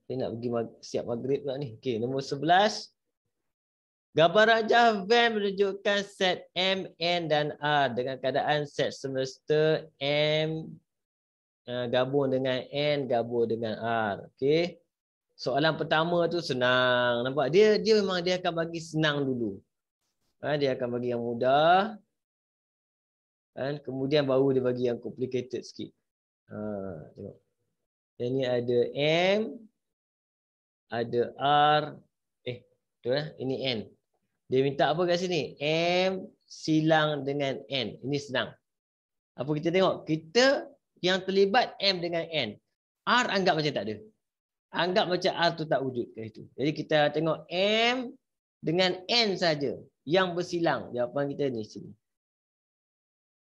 Saya nak pergi siap maghrib pula ni. Okey, nombor 11. Gambar rajah Venn menunjukkan set M, N dan R dengan keadaan set semesta M gabung dengan N gabung dengan R. Okey. Soalan pertama tu senang. Nampak dia memang dia akan bagi senang dulu. Dia akan bagi yang mudah. Kemudian baru dia bagi yang complicated sikit. Tengok. Yang ni ada M, ada R, betul ini N. Dia minta apa kat sini? M silang dengan N. Ini senang. Apa kita tengok? Kita yang terlibat M dengan N. R anggap macam tak ada. Anggap macam R tu tak wujud kat situ. Jadi kita tengok M dengan N saja yang bersilang. Jawapan kita ni sini.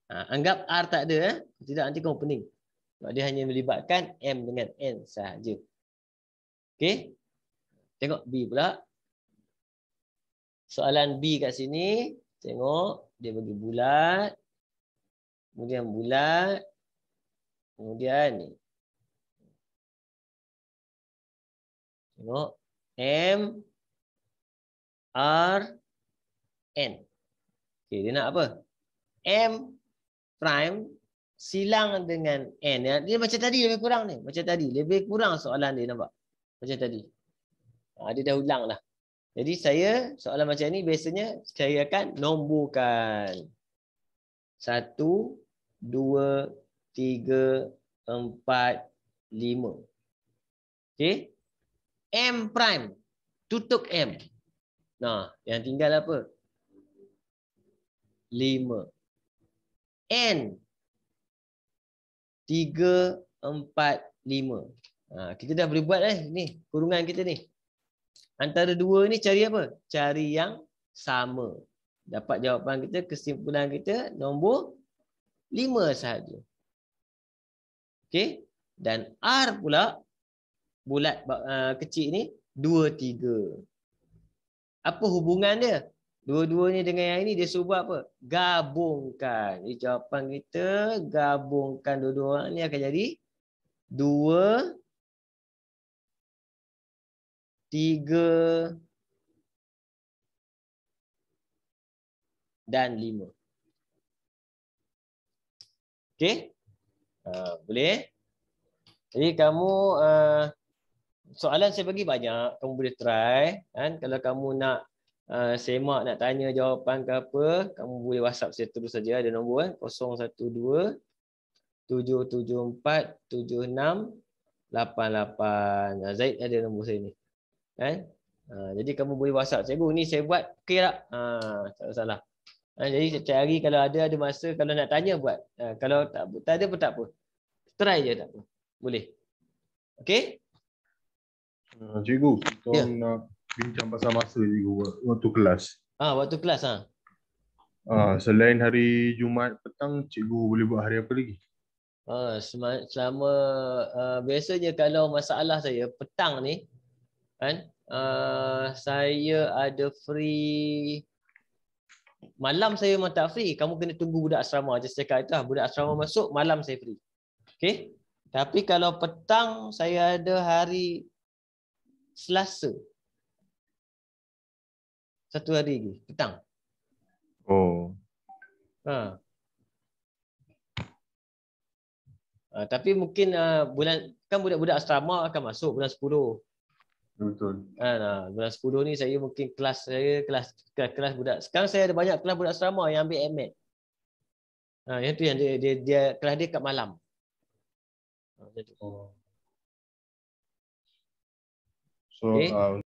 Anggap R tak ada. Tidak, nanti kamu pening. Sebab dia hanya melibatkan M dengan N sahaja. Okey. Tengok B pula. Soalan B kat sini. Tengok. Dia bagi bulat. Kemudian bulat. Kemudian ni. Tengok. M. R. N. Okey. Dia nak apa? M prime silang dengan N. Dia macam tadi lebih kurang ni. Macam tadi. Lebih kurang soalan dia, nampak? Macam tadi. Dia dah ulang lah. Jadi saya, soalan macam ni biasanya saya akan nomborkan. 1, 2, 3, 4, 5. Okey. M prime. Tutup M. Nah, yang tinggal apa? 5. N. 3, 4, 5. Kita dah boleh buat ni kurungan kita ni. Antara dua ni cari apa? Cari yang sama. Dapat jawapan kita, kesimpulan kita nombor 5 sahaja. Okey. Dan R pula bulat kecil ni 2, 3. Apa hubungan dia? Dua-dua ni dengan yang ini dia suruh buat apa? Gabungkan. Jadi jawapan kita gabungkan dua-dua orang ni akan jadi 2, 3 dan 5. Okey? Boleh? Jadi kamu soalan saya bagi banyak, kamu boleh try kan. Kalau kamu nak semak, nak tanya jawapan ke apa, kamu boleh WhatsApp saya terus saja, ada nombor 012 774 7688. Zaid ada nombor saya ni kan. Jadi kamu boleh WhatsApp, cikgu ni saya buat okey tak? Tak salah. Jadi setiap hari kalau ada masa, kalau nak tanya buat. Kalau tak ada pun tak apa. Try je, tak apa. Boleh. Okey? Cikgu, kita Ya. nak bincang pasal masa cikgu waktu kelas. Waktu kelas Selain hari Jumaat petang, cikgu boleh buat hari apa lagi? Selama biasanya kalau masalah saya petang ni kan, saya ada free. Malam saya memang tak free. Kamu kena tunggu budak asrama. Saya cakap itu budak asrama masuk, malam saya free. Okey? Tapi kalau petang saya ada hari Selasa. Satu hari lagi, petang. Oh. Tapi mungkin bulan, kan budak-budak asrama akan masuk bulan 10. Betul. Bulan 10 ni saya mungkin kelas kelas budak. Sekarang saya ada banyak kelas budak asrama yang ambil MAT. Yang tu yang dia kelas dia kat malam. So, Okay.